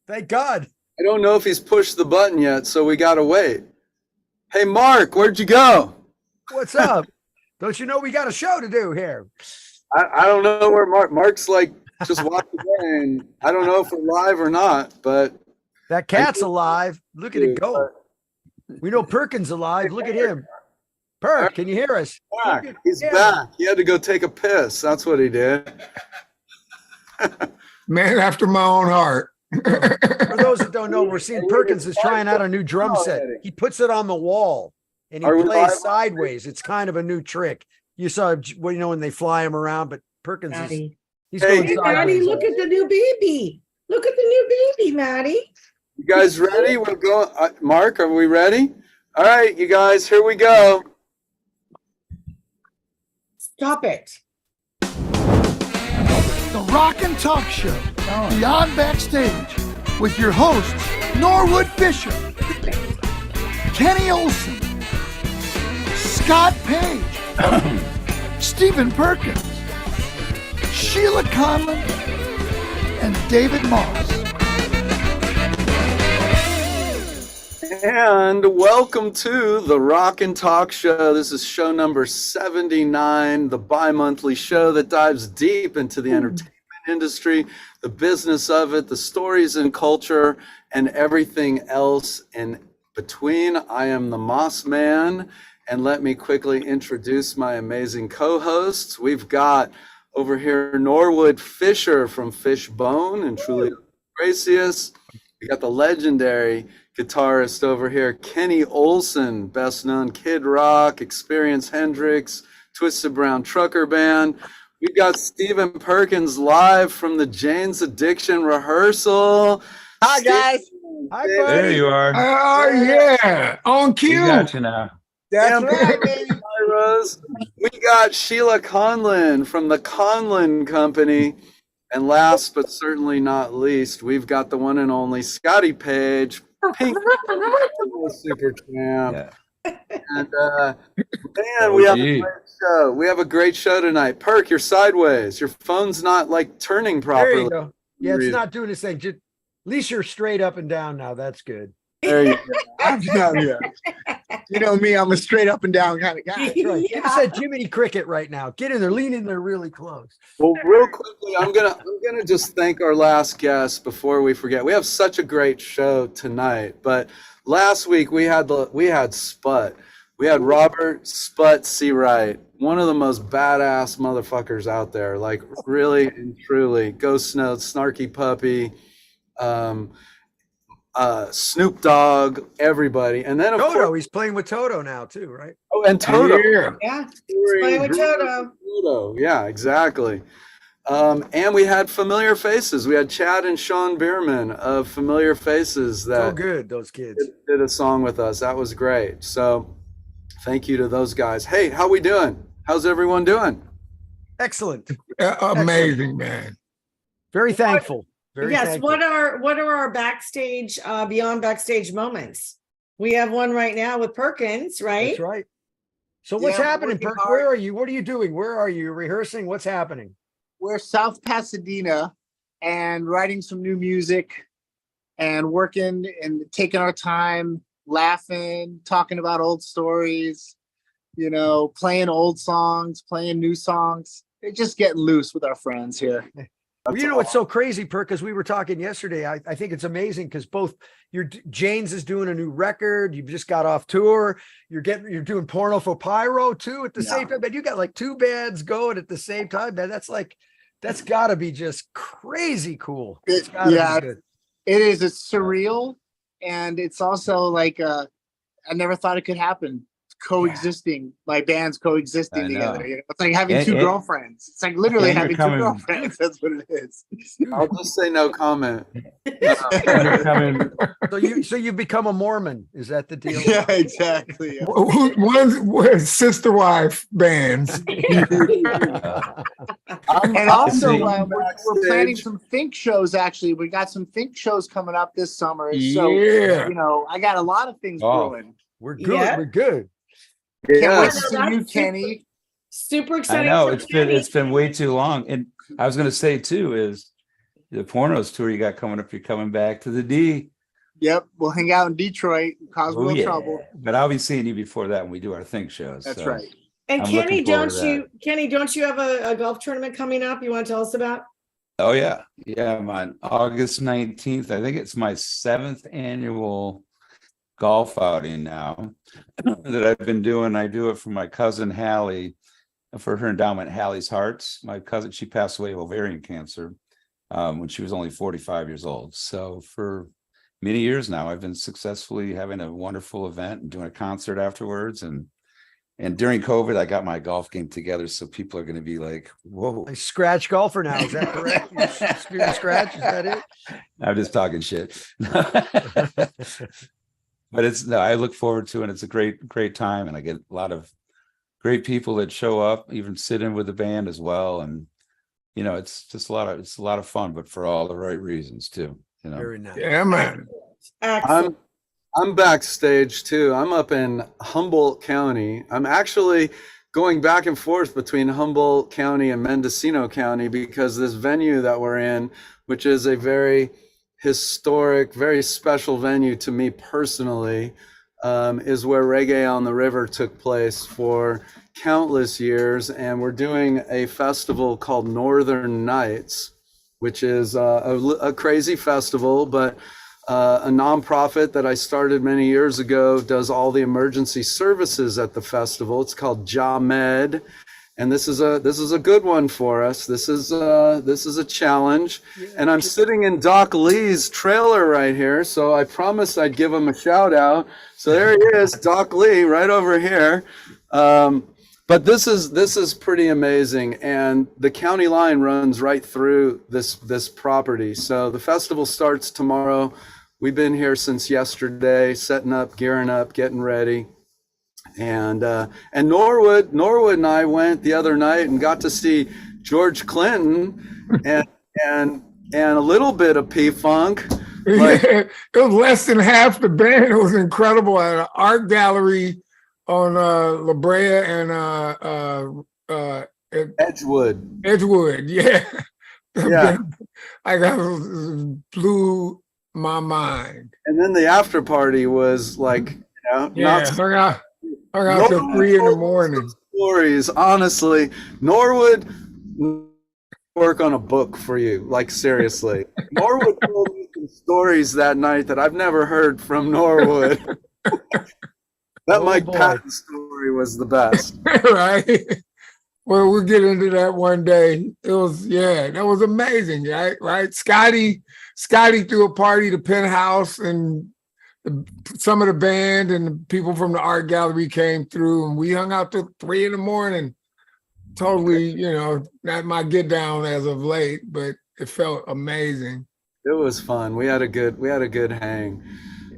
Thank God. I don't know if he's pushed the button yet, so we got to wait. Hey, Mark, where'd you go? What's up? Don't you know we got a show to do here? I don't know where Mark's like just walked away, and I don't know if we're live or not, but that cat's alive. Look at it go. We know Perkins alive. Look at him. Perk, can you hear us? He's back. He had to go take a piss. That's what he did. Man after my own heart. For those that don't know, we're seeing Perkins is trying out a new drum set. He puts it on the wall and he plays sideways. It's kind of a new trick. You saw, well, you know, when they fly him around, but Perkins is he's going sideways. Maddie, look at the new baby. Look at the new baby, Maddie. You guys ready? We're going. Mark, are we ready? All right, you guys, here we go. Stop it. The Rock and Talk Show, Beyond Backstage, with your hosts, Norwood Fisher, Kenny Olson, Scott Page, Stephen Perkins, Sheila Conlon, and David Moss. And welcome to the Rock and Talk Show. This is show number 79, the bi-monthly show that dives deep into the entertainment industry, the business of it, the stories and culture, and everything else in between. I am the Moss Man, and let me quickly introduce my amazing co-hosts. We've got over here Norwood Fisher from Fishbone and Truly Gracious. We got the legendary guitarist over here, Kenny Olson, best known Kid Rock, Experience Hendrix, Twisted Brown Trucker Band. We've got Stephen Perkins live from the Jane's Addiction rehearsal. Hi, guys. Hi, buddy. There you are. Oh, yeah. On cue. We got you now. That's right, baby. Hi, Rose. We got Sheila Conlon from the Conlon Company. And last but certainly not least, we've got the one and only Scotty Page, Pink Super Champ. Yeah. And man, we have a great show. We have a great show tonight. Perk, you're sideways. Your phone's not like turning properly. There you go. Yeah, it's not doing this thing. Just, at least you're straight up and down now. That's good. There you go. You know me, I'm a straight up and down kind of guy. That's right. Yeah. It's that Jiminy Cricket right now. Get in there, lean in there really close. Well, real quickly, I'm gonna just thank our last guest before we forget. We have such a great show tonight, but last week we had Sput. We had Robert Sput Seawright, one of the most badass motherfuckers out there. Like really and truly, Ghost Notes, Snarky Puppy, Snoop Dogg, everybody, and then of Toto. course He's playing with Toto now too, right? Oh, and Toto. Yeah, he's playing with Toto. Yeah, exactly. And we had familiar faces. We had Chad and Sean Bierman of Familiar Faces that so good. Those kids did a song with us. That was great. So thank you to those guys. Hey, how we doing? How's everyone doing? Excellent. Amazing, man. Very thankful. Yes. Thankful. What are our backstage, beyond backstage moments? We have one right now with Perkins, right? That's right. So what's happening, Perk? Where are you? What are you doing? Where are you? Rehearsing? What's happening? We're South Pasadena and writing some new music and working and taking our time, laughing, talking about old stories, you know, playing old songs, playing new songs. Just getting loose with our friends here. Well, you know what's so crazy, Perk, because we were talking yesterday. I think it's amazing because both Jane's is doing a new record. You've just got off tour. You're doing Porno for Pyro too at the same time. But you got like two bands going at the same time, man. That's got to be just crazy cool. It is. It's surreal, and it's also like I never thought it could happen. Coexisting, my bands coexisting together. You know? It's like having two girlfriends. It's like literally having two girlfriends. That's what it is. I'll just say no comment. So you become a Mormon. Is that the deal? Yeah, exactly. Yeah. One sister wife bands. And also, we're planning some Think shows. Actually, we got some Think shows coming up this summer. So you know, I got a lot of things brewing. We're good. Yeah. We're good. Can't wait to see you, Kenny. Super exciting. I know it's been way too long. And I was going to say too is the Pornos tour you got coming up. You're coming back to the D. Yep, we'll hang out in Detroit, cause a little trouble. But I'll be seeing you before that when we do our Think shows. That's so right. And I'm Kenny, looking forward don't to you, Kenny, don't you have a golf tournament coming up you want to tell us about? Oh yeah. Yeah, I'm on August 19th. I think it's my 7th annual golf outing now that I've been doing. I do it for my cousin Hallie, for her endowment, Hallie's Hearts. My cousin, she passed away of ovarian cancer when she was only 45 years old. So for many years now, I've been successfully having a wonderful event and doing a concert afterwards. And during COVID, I got my golf game together, so people are going to be like, "Whoa!" A scratch golfer now, is that correct? You're scratch, is that it? I'm just talking shit. But I look forward to it. It's a great time, and I get a lot of great people that show up, even sit in with the band as well. And it's just a lot of fun, but for all the right reasons too. Very nice. Yeah, man. Excellent. I'm backstage too. I'm up in Humboldt County. I'm actually going back and forth between Humboldt County and Mendocino County because this venue that we're in, which is a very historic, very special venue to me personally, is where Reggae on the River took place for countless years. And we're doing a festival called Northern Nights, which is a crazy festival, but a nonprofit that I started many years ago does all the emergency services at the festival. It's called JAMED, and this is a good one for us. This is a challenge, and I'm sitting in Doc Lee's trailer right here, so I promised I'd give him a shout out. So there he is, Doc Lee, right over here. But this is pretty amazing, and the county line runs right through this property. So the festival starts tomorrow. We've been here since yesterday, setting up, gearing up, getting ready. And Norwood and I went the other night and got to see George Clinton and a little bit of P-Funk. It was less than half the band. It was incredible at an art gallery on La Brea and Edgewood. Yeah. Yeah. I got blew my mind. And then the after party was like, hung out till 3 a.m. Stories, honestly. Norwood work on a book for you, like seriously. Norwood told me some stories that night that I've never heard from Norwood. That Mike Patton story was the best. Right. Well, we'll get into that one day. It was, that was amazing, right? Scotty threw a party to Penthouse, and some of the band and the people from the art gallery came through, and we hung out till 3 a.m. Totally, not my get down as of late, but it felt amazing. It was fun. We had a good hang.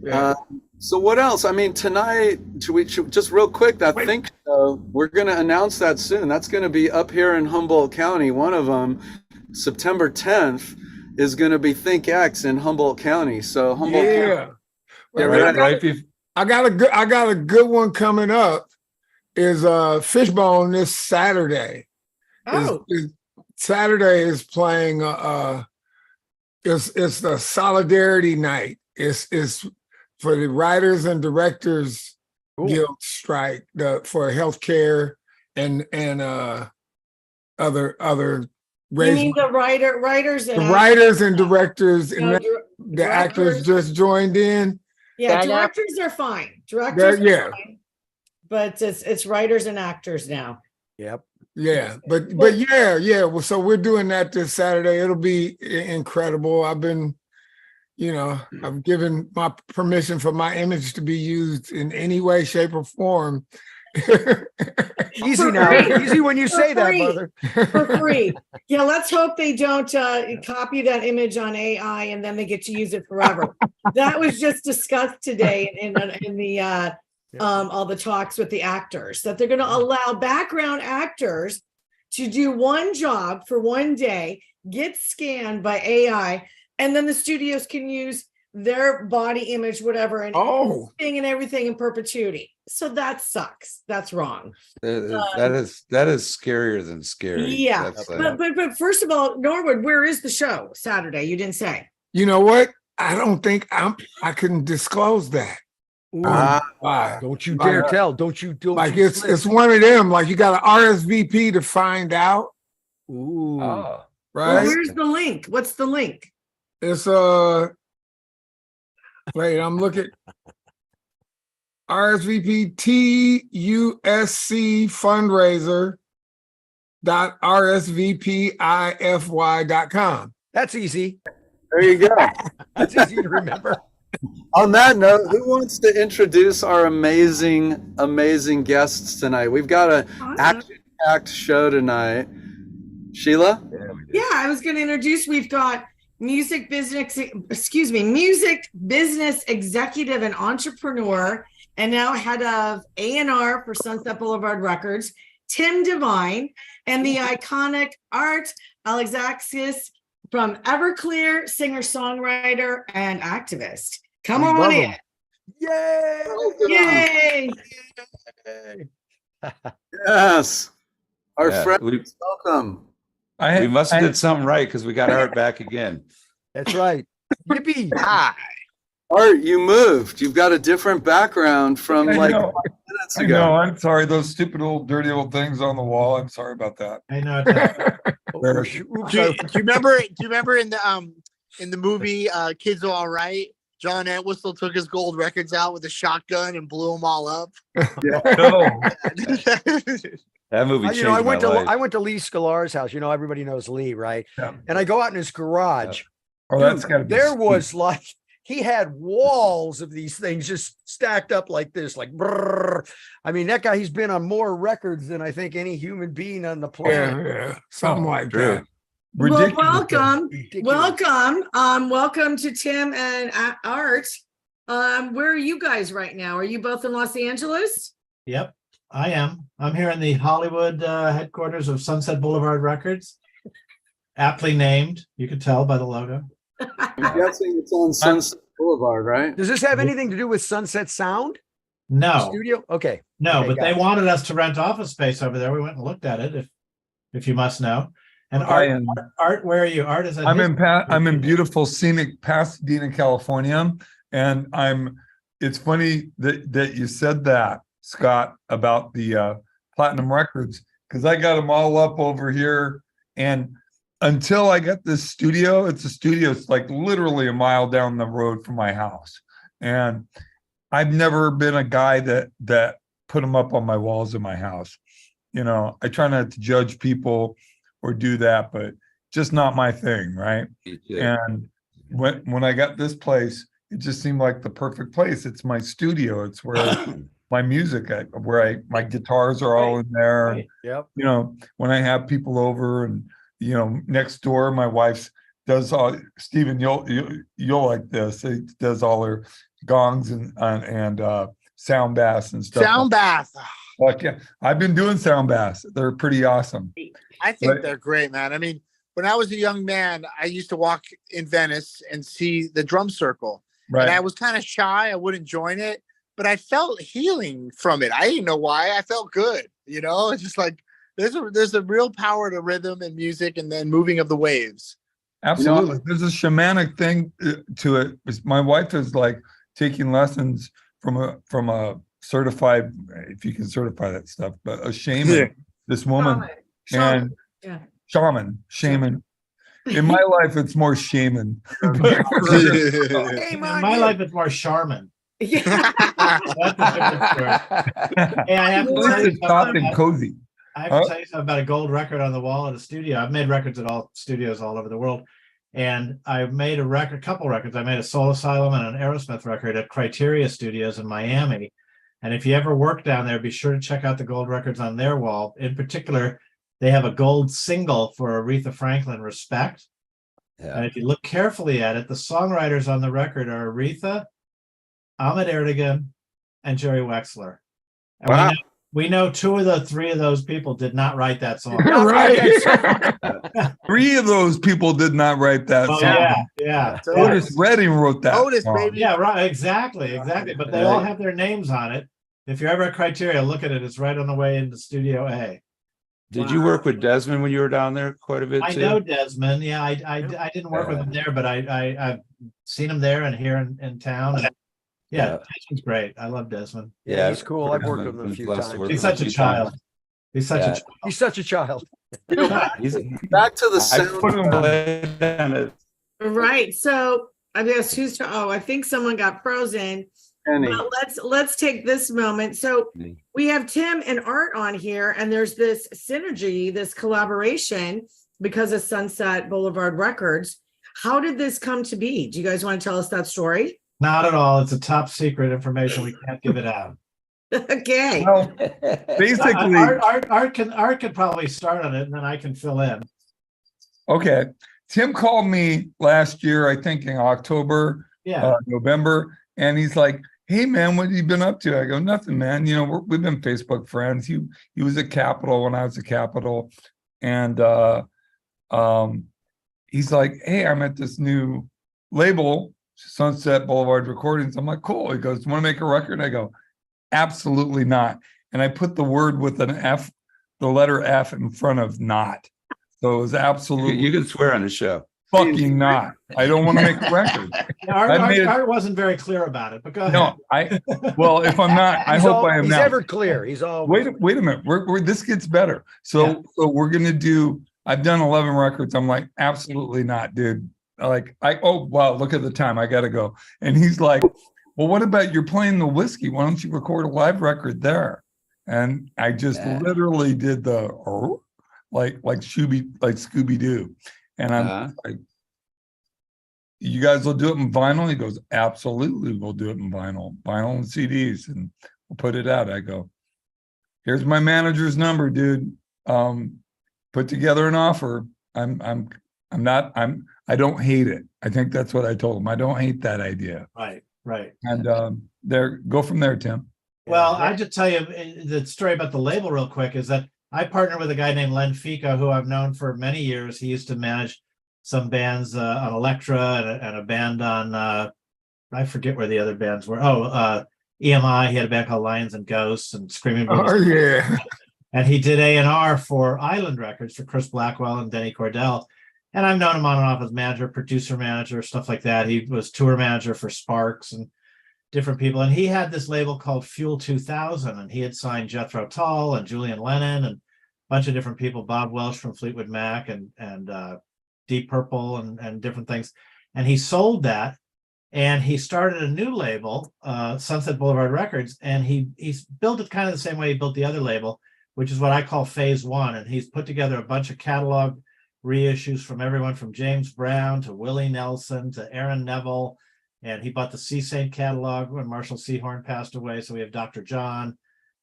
Yeah. So what else? I mean, tonight, should just real quick, that Think Show, we're going to announce that soon. That's going to be up here in Humboldt County. One of them, September 10th, is going to be Think X in Humboldt County. So Humboldt County. I got a good one coming up. Is Fishbone this Saturday. Oh. Saturday is playing it's the Solidarity Night. It's for the Writers and Directors Guild strike, for healthcare and other You mean the writers and writers and directors and the directors. actors just joined in. Yeah, directors are fine. Directors are fine. But it's writers and actors now. Yep. Yeah, but Well, so we're doing that this Saturday. It'll be incredible. I've been, I've given my permission for my image to be used in any way, shape, or form. Easy now. Easy when you say that, mother. For free. Yeah, let's hope they don't copy that image on AI and then they get to use it forever. That was just discussed today in the all the talks with the actors, that they're going to allow background actors to do one job for one day, get scanned by AI, and then the studios can use their body image, whatever, and Oh, and everything in perpetuity. So that sucks. That's wrong. That is scarier than scary. Yeah. That's, But first of all, Norwood, where is the show Saturday? You didn't say. you know what? I don't think I couldn't disclose that. Why? Don't you dare tell. Don't you Like you it's one of them. Like you got to RSVP to find out, Ooh. right? Well, where's the link? What's the link? It's wait, I'm looking. RSVP TUSC fundraiser .rsvpify.com. That's easy. There you go. That's easy to remember. On that note, who wants to introduce our amazing, amazing guests tonight? We've got an action-packed show tonight. Sheila? Yeah, I was going to introduce. We've got music business executive and entrepreneur, and now head of A&R for Sunset Boulevard Records, Tim Devine, and the iconic Art Alexakis from Everclear, singer-songwriter and activist. Come We on love in. him. Yay! Yay! Yes. Our Yeah, friends, welcome. we must have did something right because we got Art back again. That's right. Yippee! Art, you moved. You've got a different background from I like know. 5 minutes I ago. know. I'm sorry. Those stupid old dirty old things on the wall. I'm sorry about that. I know. Oops, Do you remember? Do you remember in the movie Kids Are All Right? John Entwistle took his gold records out with a shotgun and blew them all up. No. That movie changed I my life. I went to Lee Scalar's house. Everybody knows Lee, right? Yeah. And I go out in his garage. Oh, that's got to be. There was like he had walls of these things just stacked up like this, like brrr. I mean, that guy, he's been on more records than I think any human being on the planet. Yeah, something like true. that. ridiculous. Well, Ridiculous. welcome to Tim and Art. Where are you guys right now? Are you both in Los Angeles? Yep, I am. I'm here in the Hollywood headquarters of Sunset Boulevard Records. Aptly named, you could tell by the logo. I'm guessing it's on Sunset Boulevard, right? Does this have anything to do with Sunset Sound No, Studio? Okay. no, Okay, but got they it. wanted us to rent office space over there. We went and looked at it, if you must know. And Okay. Art, where are you? Art is at I'm his- in beautiful scenic Pasadena, California, and it's funny that you said that, Scott, about the platinum records, because I got them all up over here, and until I got this studio, it's like literally a mile down the road from my house, and I've never been a guy that put them up on my walls in my house. I try not to judge people or do that, but just not my thing, right? And when I got this place, it just seemed like the perfect place. It's my studio. It's where my music, my guitars are all in there. Right. Yep. When I have people over, and next door, my wife does all. Stephen, you'll like this. He does all her gongs and sound baths and stuff. Sound bath. Like, yeah, I've been doing sound baths. They're pretty awesome. I think Right. they're great, man. I mean, when I was a young man, I used to walk in Venice and see the drum circle. And I Right. was kind of shy. I wouldn't join it, but I felt healing from it. I didn't know why. I felt good. It's just like there's a real power to rhythm and music and then moving of the waves. Absolutely. There's a shamanic thing to it. My wife is like taking lessons from a certified, if you can certify that stuff, but a shaman, Yeah. this woman, Shaman. and Yeah. shaman. In my life, it's more shaman. Hey, In man, my yeah. life, it's more Charmin. Yeah. That's a different story. Hey, I have to tell you It's soft and something. cozy. I have to tell you something about a gold record on the wall at a studio. I've made records at all studios all over the world. And I made a couple records. I made a Soul Asylum and an Aerosmith record at Criteria Studios in Miami. And if you ever work down there, be sure to check out the gold records on their wall. In particular, they have a gold single for Aretha Franklin, Respect. Yeah. And if you look carefully at it, the songwriters on the record are Aretha, Ahmet Ertegun, and Jerry Wexler. And Wow. we know 2 of the 3 of those people did not write that song. Right. 3 of those people did not write that Oh, song. yeah. Otis Redding wrote that Otis, song. baby. Yeah, right, exactly. But they all have their names on it. If you're ever at Criteria, look at it. It's right on the way into Studio A. Did you work with Desmond when you were down there quite a bit I too? know Desmond. Yeah, I didn't work with him there, but I've seen him there and here in town. And yeah, Desmond's great. I love Desmond. Yeah, he's cool. I've worked with him a been few blessed to times. work He's with him such a few child. times. He's such a Yeah. child. He's such a child. Back to the I put him sound. away on it. Right. So I guess who's I think someone got frozen. Kenny. But let's take this moment. So we have Tim and Art on here, and there's this synergy, this collaboration because of Sunset Boulevard Records. How did this come to be? Do you guys want to tell us that story? Not at all. It's a top secret information. We can't give it out. Okay. Well, basically, Art could probably start on it, and then I can fill in. okay. Tim called me last year, I think in October, Yeah. November, and he's like, "Hey man, what have you been up to?" I go, "Nothing, man. You know, we've been Facebook friends. He was at Capitol when I was at Capitol, and he's like, "Hey, I'm at this new label, Sunset Boulevard Recordings." I'm like, "Cool." He goes, "Want to make a record?" I go, "Absolutely not." And I put the word with an F, the letter F in front of not. So it was absolutely You can swear on the show. fucking not. I don't want to make a record. Art wasn't very clear about it, but go ahead. No, well, if I'm not, I He's hope I am he's now. ever clear. He's all Wait a minute. We're this gets better. So we're gonna do. I've done 11 records. I'm like, absolutely not, dude. Oh wow, look at the time. I gotta go. And he's like, well, what about you're playing the whiskey? Why don't you record a live record there? And I just literally did the like Scooby Doo, and I'm like, you guys will do it in vinyl? He goes, absolutely, we'll do it in vinyl and CDs, and we'll put it out. I go, here's my manager's number, dude. Put together an offer. I don't hate it. I think that's what I told him. I don't hate that idea. Right. And go from there, Tim. Well, I just tell you the story about the label real quick is that I partnered with a guy named Len Fico, who I've known for many years. He used to manage some bands on Elektra and a band on, I forget where the other bands were. EMI. He had a band called Lions and Ghosts and Screaming Babies. Oh yeah. And he did A&R for Island Records for Chris Blackwell and Denny Cordell. And I've known him on and off as manager, producer manager, stuff like that. He was tour manager for Sparks and different people. And he had this label called Fuel 2000. And he had signed Jethro Tull and Julian Lennon and a bunch of different people, Bob Welsh from Fleetwood Mac and Deep Purple and different things. And he sold that. And he started a new label, Sunset Boulevard Records. And he's built it kind of the same way he built the other label, which is what I call phase one. And he's put together a bunch of catalog reissues from everyone from James Brown to Willie Nelson to Aaron Neville. And he bought the Sea Saint catalog when Marshall Sehorn passed away. So we have Dr. John,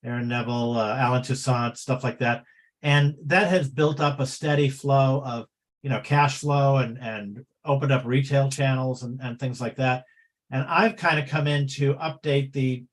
Aaron Neville, Alan Toussaint, stuff like that. And that has built up a steady flow of, cash flow and opened up retail channels and things like that. And I've kind of come in to update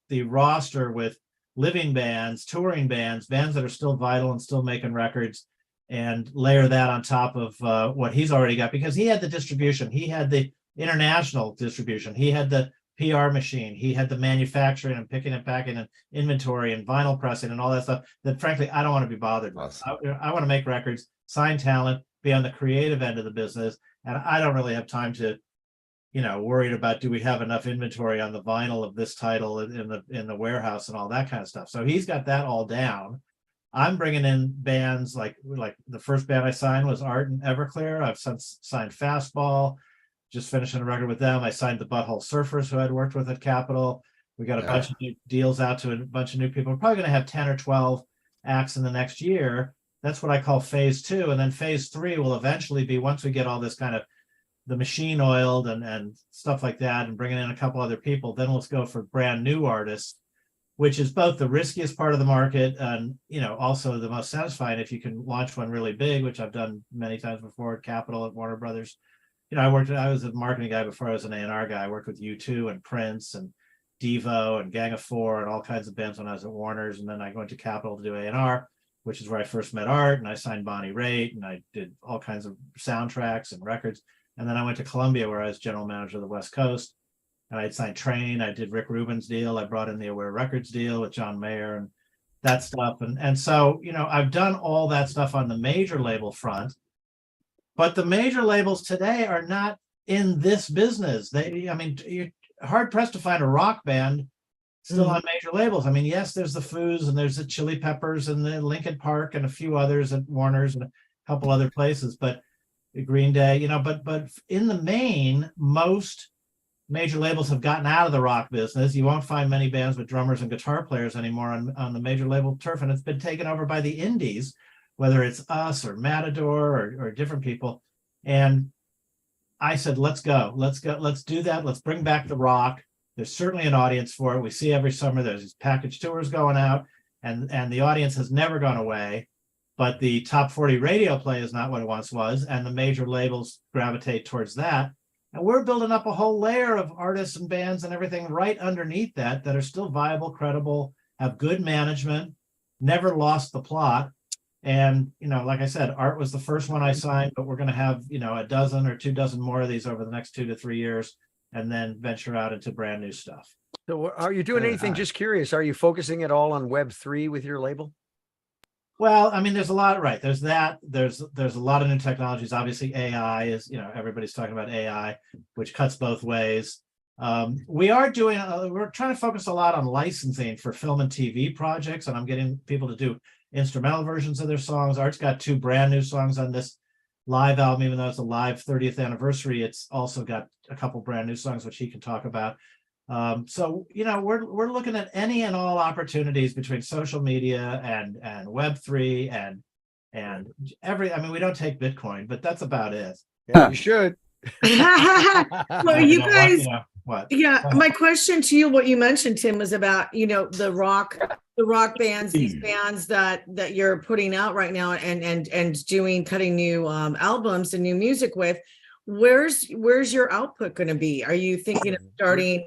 the roster with living bands, touring bands that are still vital and still making records, and layer that on top of what he's already got, because he had the distribution, he had the international distribution, he had the PR machine, he had the manufacturing and picking and packing and inventory and vinyl pressing and all that stuff that frankly I don't want to be bothered with. I want to make records, sign talent, be on the creative end of the business, and I don't really have time to worried about, do we have enough inventory on the vinyl of this title in the warehouse and all that kind of stuff. So he's got that all down. I'm bringing in bands like the first band I signed was Art and Everclear. I've since signed Fastball, just finishing a record with them. I signed the Butthole Surfers, who I'd worked with at Capitol. We got a bunch of new deals out to a bunch of new people. We're probably going to have 10 or 12 acts in the next year. That's what I call phase two. And then phase three will eventually be, once we get all this kind of the machine oiled and stuff like that, and bringing in a couple other people, then let's go for brand new artists, which is both the riskiest part of the market and also the most satisfying if you can launch one really big, which I've done many times before at Capitol, at Warner Brothers. I was a marketing guy before I was an A&R guy. I worked with U2 and Prince and Devo and Gang of Four and all kinds of bands when I was at Warner's, and then I went to Capitol to do A&R. which is where I first met Art, and I signed Bonnie Raitt, and I did all kinds of soundtracks and records. And then I went to Columbia, where I was general manager of the West Coast, and I signed Train. I did Rick Rubin's deal. I brought in the Aware Records deal with John Mayer and that stuff. And so, you know, I've done all that stuff on the major label front, but the major labels today are not in this business. I mean, you're hard pressed to find a rock band still on major labels. I mean, yes, there's the Foos and there's the Chili Peppers and the Linkin Park and a few others at Warner's and a couple other places, but Green Day, you know, but in the main, most major labels have gotten out of the rock business. You won't find many bands with drummers and guitar players anymore on the major label turf, and it's been taken over by the indies, whether it's us or Matador or different people. And I said, let's go, let's do that. Let's bring back the rock. There's certainly an audience for it. We see every summer there's these package tours going out, and the audience has never gone away. But the top 40 radio play is not what it once was, and the major labels gravitate towards that. And we're building up a whole layer of artists and bands and everything right underneath that are still viable, credible, have good management, never lost the plot. And, you know, like I said, Art was the first one I signed, but we're going to have, you know, a dozen or 2 dozen more of these over the next 2 to 3 years, and then venture out into brand new stuff. So are you doing anything? Just curious. Are you focusing at all on Web3 with your label? Well, I mean, there's a lot, right? There's that. There's a lot of new technologies. Obviously, AI is, you know, everybody's talking about AI, which cuts both ways. We're trying to focus a lot on licensing for film and TV projects, and I'm getting people to do instrumental versions of their songs. Art's got 2 brand new songs on this live album, even though it's a live 30th anniversary. It's also got a couple brand new songs, which he can talk about. So, you know, we're looking at any and all opportunities between social media and Web3 and every, I mean, we don't take Bitcoin, but that's about it. Yeah, you should. Well, you guys, what? Yeah, my question to you, what you mentioned, Tim, was about, you know, the rock bands, these bands that you're putting out right now and doing, cutting new albums and new music with. Where's your output going to be? Are you thinking of starting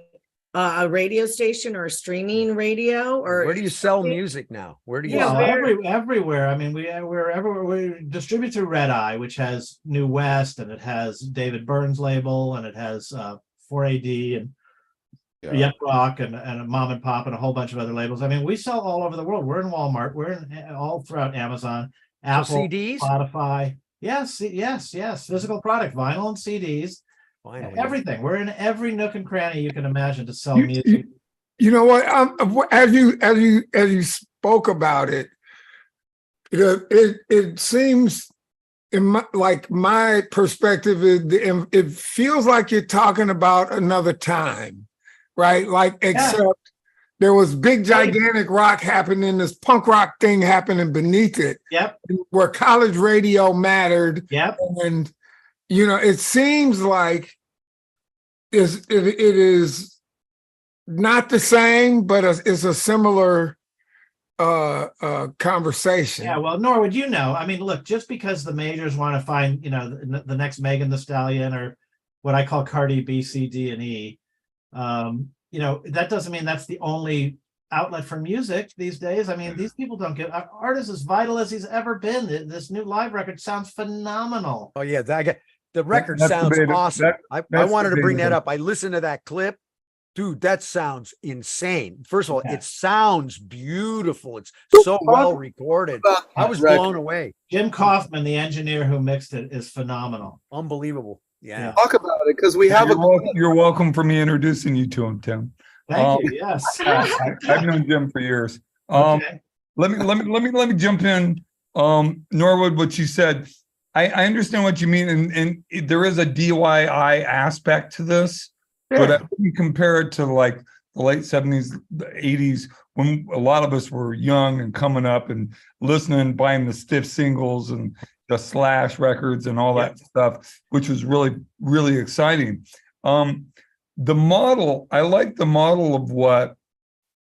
a radio station or a streaming radio, or where do you sell music now? Where do you sell? sell? Everywhere. I mean, we're everywhere. We distribute through Red Eye, which has New West, and it has David Byrne's label, and it has 4AD and Yet Rock and a Mom and Pop and a whole bunch of other labels. I mean, we sell all over the world. We're in Walmart. We're in all throughout Amazon, Apple, CDs? Spotify. Yes. Physical product, vinyl and CDs. Finally. Everything. We're in every nook and cranny you can imagine to sell music. You know what? As you spoke about it, it seems, in my perspective, it feels like you're talking about another time, right? Like, except there was big gigantic rock happening, this punk rock thing happening beneath it. Yep. Where college radio mattered. Yep. And you know, it seems like it is not the same, but it's a similar conversation. Yeah, well, Norwood, you know, I mean, look, just because the majors want to find, you know, the next Megan Thee Stallion or what I call Cardi B, C, D, and E, you know, that doesn't mean that's the only outlet for music these days. I mean, these people don't get, Art is as vital as he's ever been. This new live record sounds phenomenal. Oh yeah, the record sounds awesome. I wanted to bring that up. I listened to that clip. Dude, that sounds insane. First of all, it sounds beautiful. It's so well recorded. I was blown away. Jim Kaufman, the engineer who mixed it, is phenomenal. Unbelievable. Yeah. Talk about it, because we have you're welcome for me introducing you to him, Tim. Thank you. Yes. I've known Jim for years. Okay. Let me jump in. Norwood, what you said, I understand what you mean, and there is a DIY aspect to this, but I wouldn't compare it to like the late 70s, the 80s, when a lot of us were young and coming up and listening, buying the Stiff singles and the Slash records and all that stuff, which was really, really exciting. The model, I like the model of what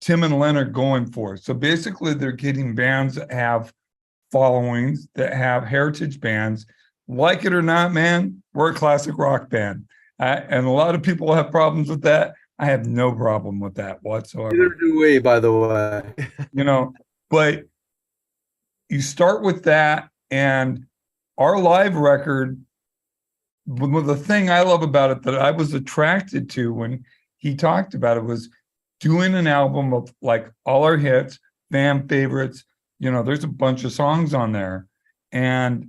Tim and Len are going for. So basically, they're getting bands that have followings, that have heritage bands. Like it or not, man, we're a classic rock band. And a lot of people have problems with that. I have no problem with that whatsoever. Neither do we, by the way. You know, but you start with that, and our live record. Well, the thing I love about it that I was attracted to when he talked about it was doing an album of like all our hits, fan favorites. You know, there's a bunch of songs on there, and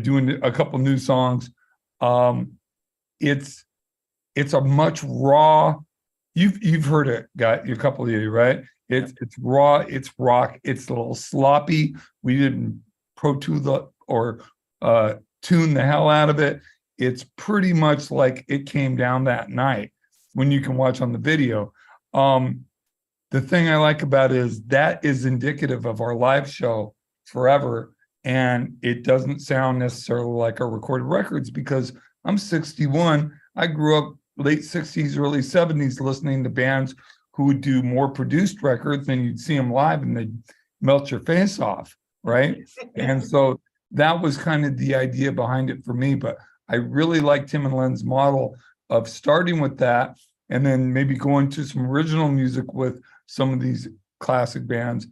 doing a couple new songs. It's a much raw. You've heard it, got a couple of you, right? It's raw. It's rock. It's a little sloppy. We didn't tune the hell out of it. It's pretty much like it came down that night when you can watch on the video. The thing I like about it is that is indicative of our live show forever. And it doesn't sound necessarily like our recorded records because I'm 61. I grew up late 60s, early 70s listening to bands who would do more produced records, and you'd see them live and they'd melt your face off, right? And so that was kind of the idea behind it for me. But I really like Tim and Len's model of starting with that and then maybe going to some original music with some of these classic bands.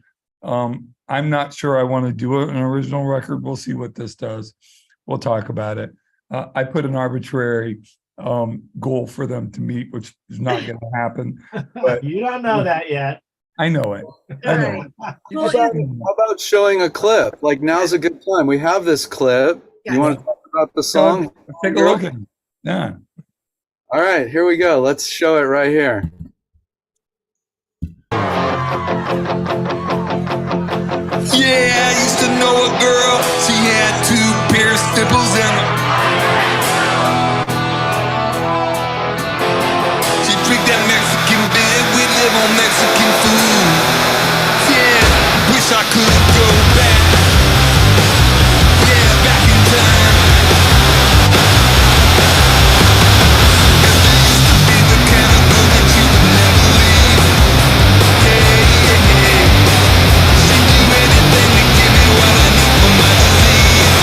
I'm not sure I want to do an original record. We'll see what this does. We'll talk about it. I put an arbitrary goal for them to meet, which is not going to happen. But You don't know that yet. I know it. I know it. How about showing a clip? Like, now's a good time. We have this clip. You want to talk about the song? Take a look at it. Yeah. All right, here we go. Let's show it right here. Yeah, I used to know a girl. She had 2 pierced nipples and she'd drink that Mexican beer. We'd live on Mexican food. Yeah, wish I could go back. Yeah, back in time. And there used to be the kind of girl that you would never leave. Hey, hey, hey. She do anything to give me what I need for my disease.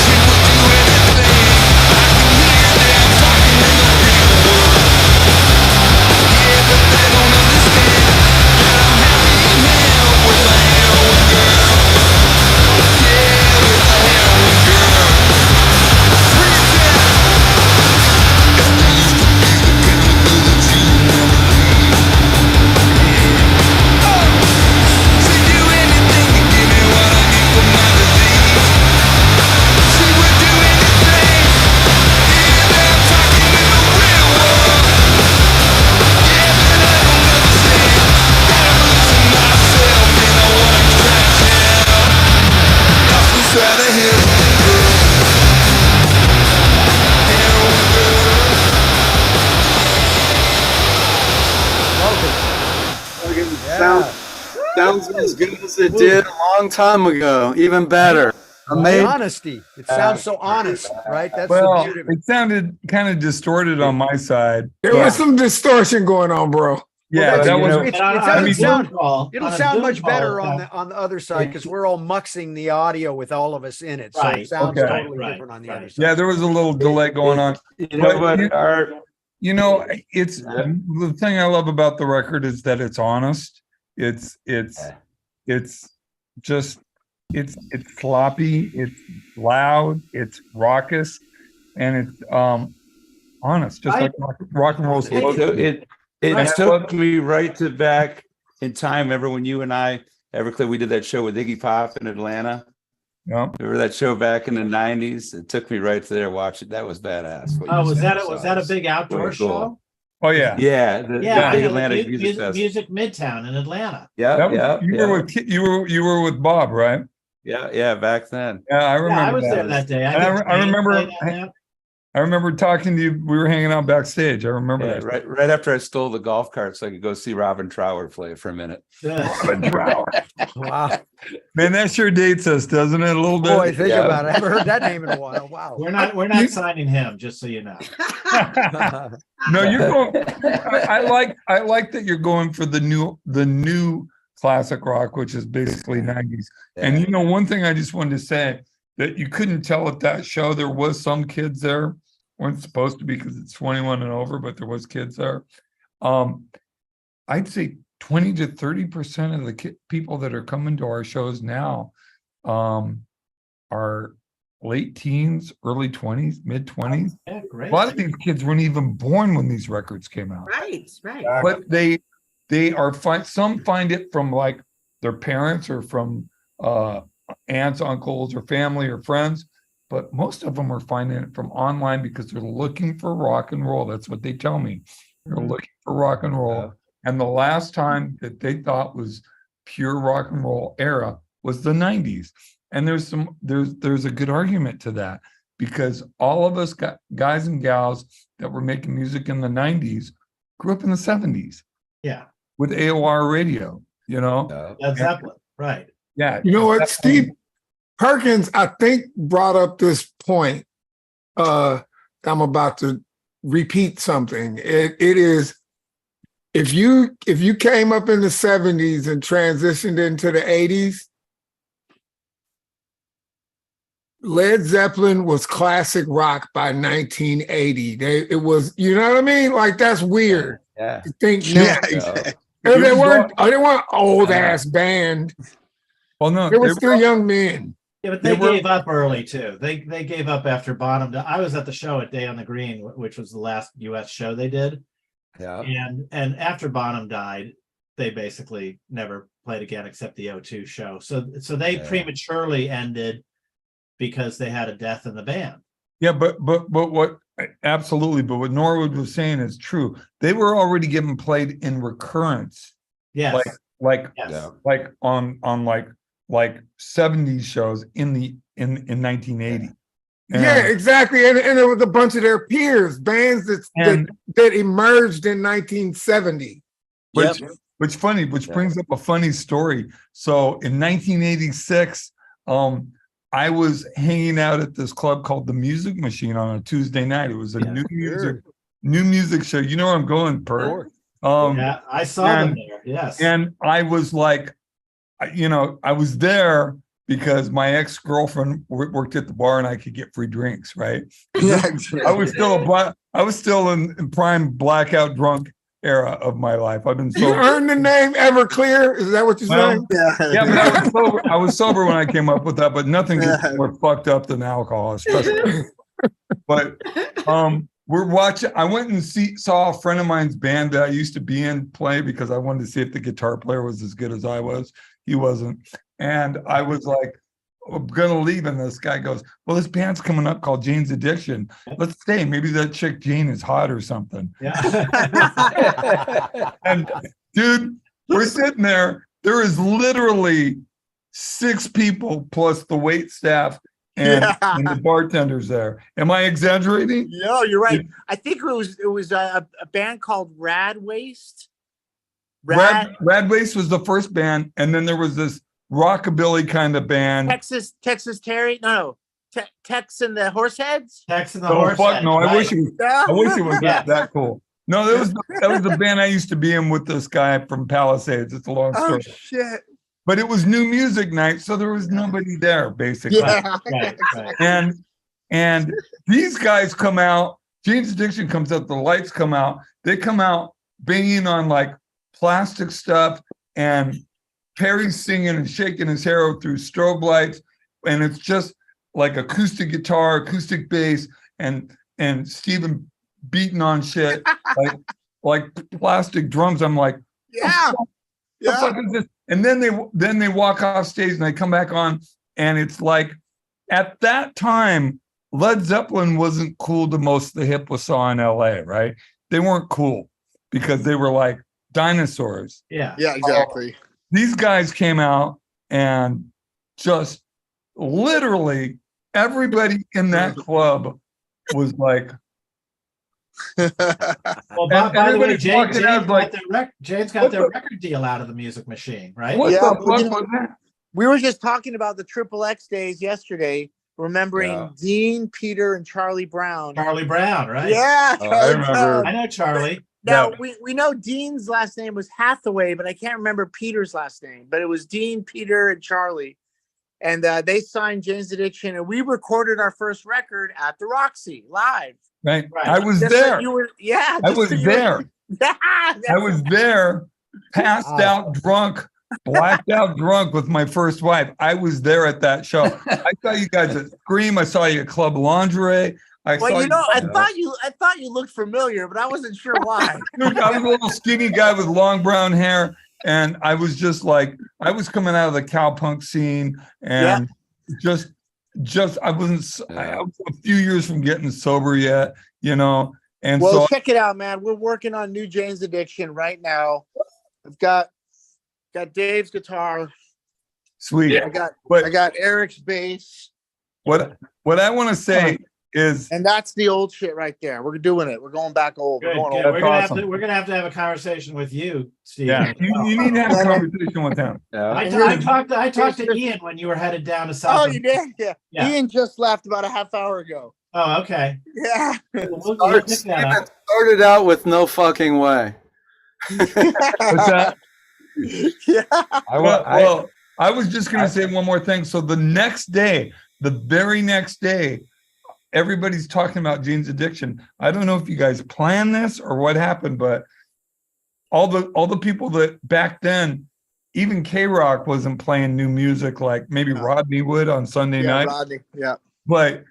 She would do anything. I can hear them talking in the real world. Yeah, but they don't understand that I'm happy in hell with my heroin girl. Yeah, with my heroin girl. 310. And there used to be the kind of girl that you would never leave. Yeah. Oh. She'd do anything to give me what I need for my disease. She would do anything. Yeah, they're talking in the real world. Yeah, but I don't understand that I'm losing myself in a white trash hell. Lost inside a heroin girl. Heroin girl. Sounds as good as it did a long time ago. Even better. The Amazing. honesty. It sounds so honest, right? That's the Well, beauty of it. it sounded kind of distorted on my side. There was some distortion going on, bro. Yeah, that's- that was. it's- And on it a doesn't Zoom sound- call- It'll on a sound Zoom much call, better it on the other side because we're all muxing the audio with all of us in it. So Right, it sounds okay. totally Right, different on the right. other side. Yeah, there was a little delay going on. You know But what, Art? You know, it's the thing I love about the record is that it's honest. It's just it's sloppy, it's loud, it's raucous, and it's honest, just like rock and roll. It took me right to back in time. Remember when you and I, Everclear, we did that show with Iggy Pop in Atlanta? Yeah. Remember that show back in the 90s? It took me right to there watching. That was badass. what you Oh, was said. that a big outdoor Pretty cool. show? Oh yeah. Yeah, the Yeah, big yeah, Atlanta Music, music fest. Music Midtown in Atlanta. Yeah, That was, yeah, you were with Bob, right? yeah, back then. Yeah, I remember. Yeah, I was there that day. And I remember. That. I remember talking to you. We were hanging out backstage. I remember Yeah, that. right after I stole the golf cart so I could go see Robin Trower play for a minute. Wow. Man, that sure dates us, doesn't it? A little bit. Boy, think Yeah. about it. I haven't heard that name in a while. Wow. We're not signing him, just so you know. No, you're going. I like that you're going for the new classic rock, which is basically 90s. And you know, one thing I just wanted to say that you couldn't tell at that show, there was some kids there, weren't supposed to be because it's 21 and over, but there was kids there. I'd say 20 to 30% of the people that are coming to our shows now are late teens, early 20s, mid 20s. Yeah, A great. lot of these kids weren't even born when these records came out. Right, right. But they are some find it from like their parents or from aunts, uncles, or family or friends. But most of them are finding it from online because they're looking for rock and roll. That's what they tell me. They're looking for rock and roll. And the last time that they thought was pure rock and roll era was the 90s. And there's a good argument to that, because all of us guys and gals that were making music in the 90s grew up in the 70s. Yeah. With AOR radio, you know? Led Zeppelin, right. Yeah. You know what, Steve Perkins, I think, brought up this point. I'm about to repeat something. It is, if you came up in the 70s and transitioned into the 80s, Led Zeppelin was classic rock by 1980. It was, you know what I mean? Like, that's weird. Yeah. To think now. Yeah, exactly. They weren't old ass band. Well, no, They were still young men. Yeah, but they gave up early too. They gave up after Bonham died. I was at the show at Day on the Green, which was the last US show they did. Yeah. And after Bonham died, they basically never played again except the O2 show. So they prematurely ended because they had a death in the band. Yeah, but what absolutely, but what Norwood was saying is true. They were already getting played in recurrence. Yes. Like Yes. like on like 70s shows in 1980. Yeah, exactly. And there was a bunch of their peers, bands that emerged in 1970. Which brings up a funny story. So in 1986, I was hanging out at this club called the Music Machine on a Tuesday night. It was a new music show. You know where I'm going, Per. Yeah, I saw them there. Yes. And I was like, you know, I was there because my ex-girlfriend worked at the bar and I could get free drinks, right? Yeah, exactly. I was still in prime blackout drunk era of my life. I've been You sober. earned the name Everclear? Is that what you're saying? Yeah, but I was sober when I came up with that, but nothing gets more fucked up than alcohol, especially. But we're watching. I went and saw a friend of mine's band that I used to be in play because I wanted to see if the guitar player was as good as I was. He wasn't. And I was like, I'm gonna leave, and this guy goes, well, this band's coming up called Jane's Addiction. Let's stay. Maybe that chick Jane is hot or something. Yeah. And dude, we're sitting there. There is literally 6 people plus the wait staff and the bartenders there. Am I exaggerating? No, you're right. I think it was a band called Rad Waste. Rad Waste was the first band, and then there was this rockabilly kind of band. Texas Terry. No. Tex and the Horseheads. Tex and the Oh Horseheads. fuck no! I wish it was Yeah. that cool. No, that was the band I used to be in with this guy from Palisades. It's a long story. Oh shit. But it was new music night, so there was nobody there basically. Yeah. Right. And these guys come out. Jane's Addiction comes out. The lights come out. They come out banging on like plastic stuff, and Perry's singing and shaking his hair through strobe lights, and it's just like acoustic guitar, acoustic bass, and Steven beating on shit like plastic drums. I'm like, Yeah. the fuck is this? And then they walk off stage and they come back on, and it's like at that time Led Zeppelin wasn't cool to most of the hip we saw in LA, right? They weren't cool because they were like dinosaurs. Yeah. Yeah, exactly. These guys came out and just literally everybody in that club was like, Well, by the way, everybody's Jane's walking out like, got their record deal out of the Music Machine, right? what Yeah, the but fuck was that? We were just talking about the XXX days yesterday, remembering Dean, Peter, and Charlie Brown. Charlie Brown, right? Yeah, Oh, I Charlie remember. Brown. I know Charlie. Now Yeah. we know Dean's last name was Hathaway, but I can't remember Peter's last name. But it was Dean, Peter, and Charlie, and they signed Jane's Addiction, and we recorded our first record at the Roxy live. Right. Right. I was Just there. like you were, yeah. I just was like you were- there. Yeah, I was there passed out drunk, blacked out drunk with my first wife. I was there at that show. I saw you guys at Scream. I saw you at Club Lingerie. I Well, saw you know, I thought you looked familiar, but I wasn't sure why. Dude, I was a little skinny guy with long brown hair, and I was just like, I was coming out of the cowpunk scene, and just I was a few years from getting sober yet, you know. And Well, so check it out, man. We're working on New Jane's Addiction right now. I've got Dave's guitar. sweet. I got Eric's bass. What I want to say is, and that's the old shit right there. We're doing it. We're going back old. Good, We're going good. old. We're gonna have to have a conversation with you, Steve. yeah, you need to have a conversation with him. I talked to Ian when you were headed down to South. Oh, you did? Yeah. Ian just left about a half hour ago. Oh, okay. Yeah. We'll pick that up. Started out with no fucking way. What's that? Yeah. I was just going to say one more thing. So the very next day, everybody's talking about Jane's Addiction. I don't know if you guys planned this or what happened, but all the people that back then, even K-Rock wasn't playing new music like maybe Rodney would on Sunday night. Rodney. Yeah. But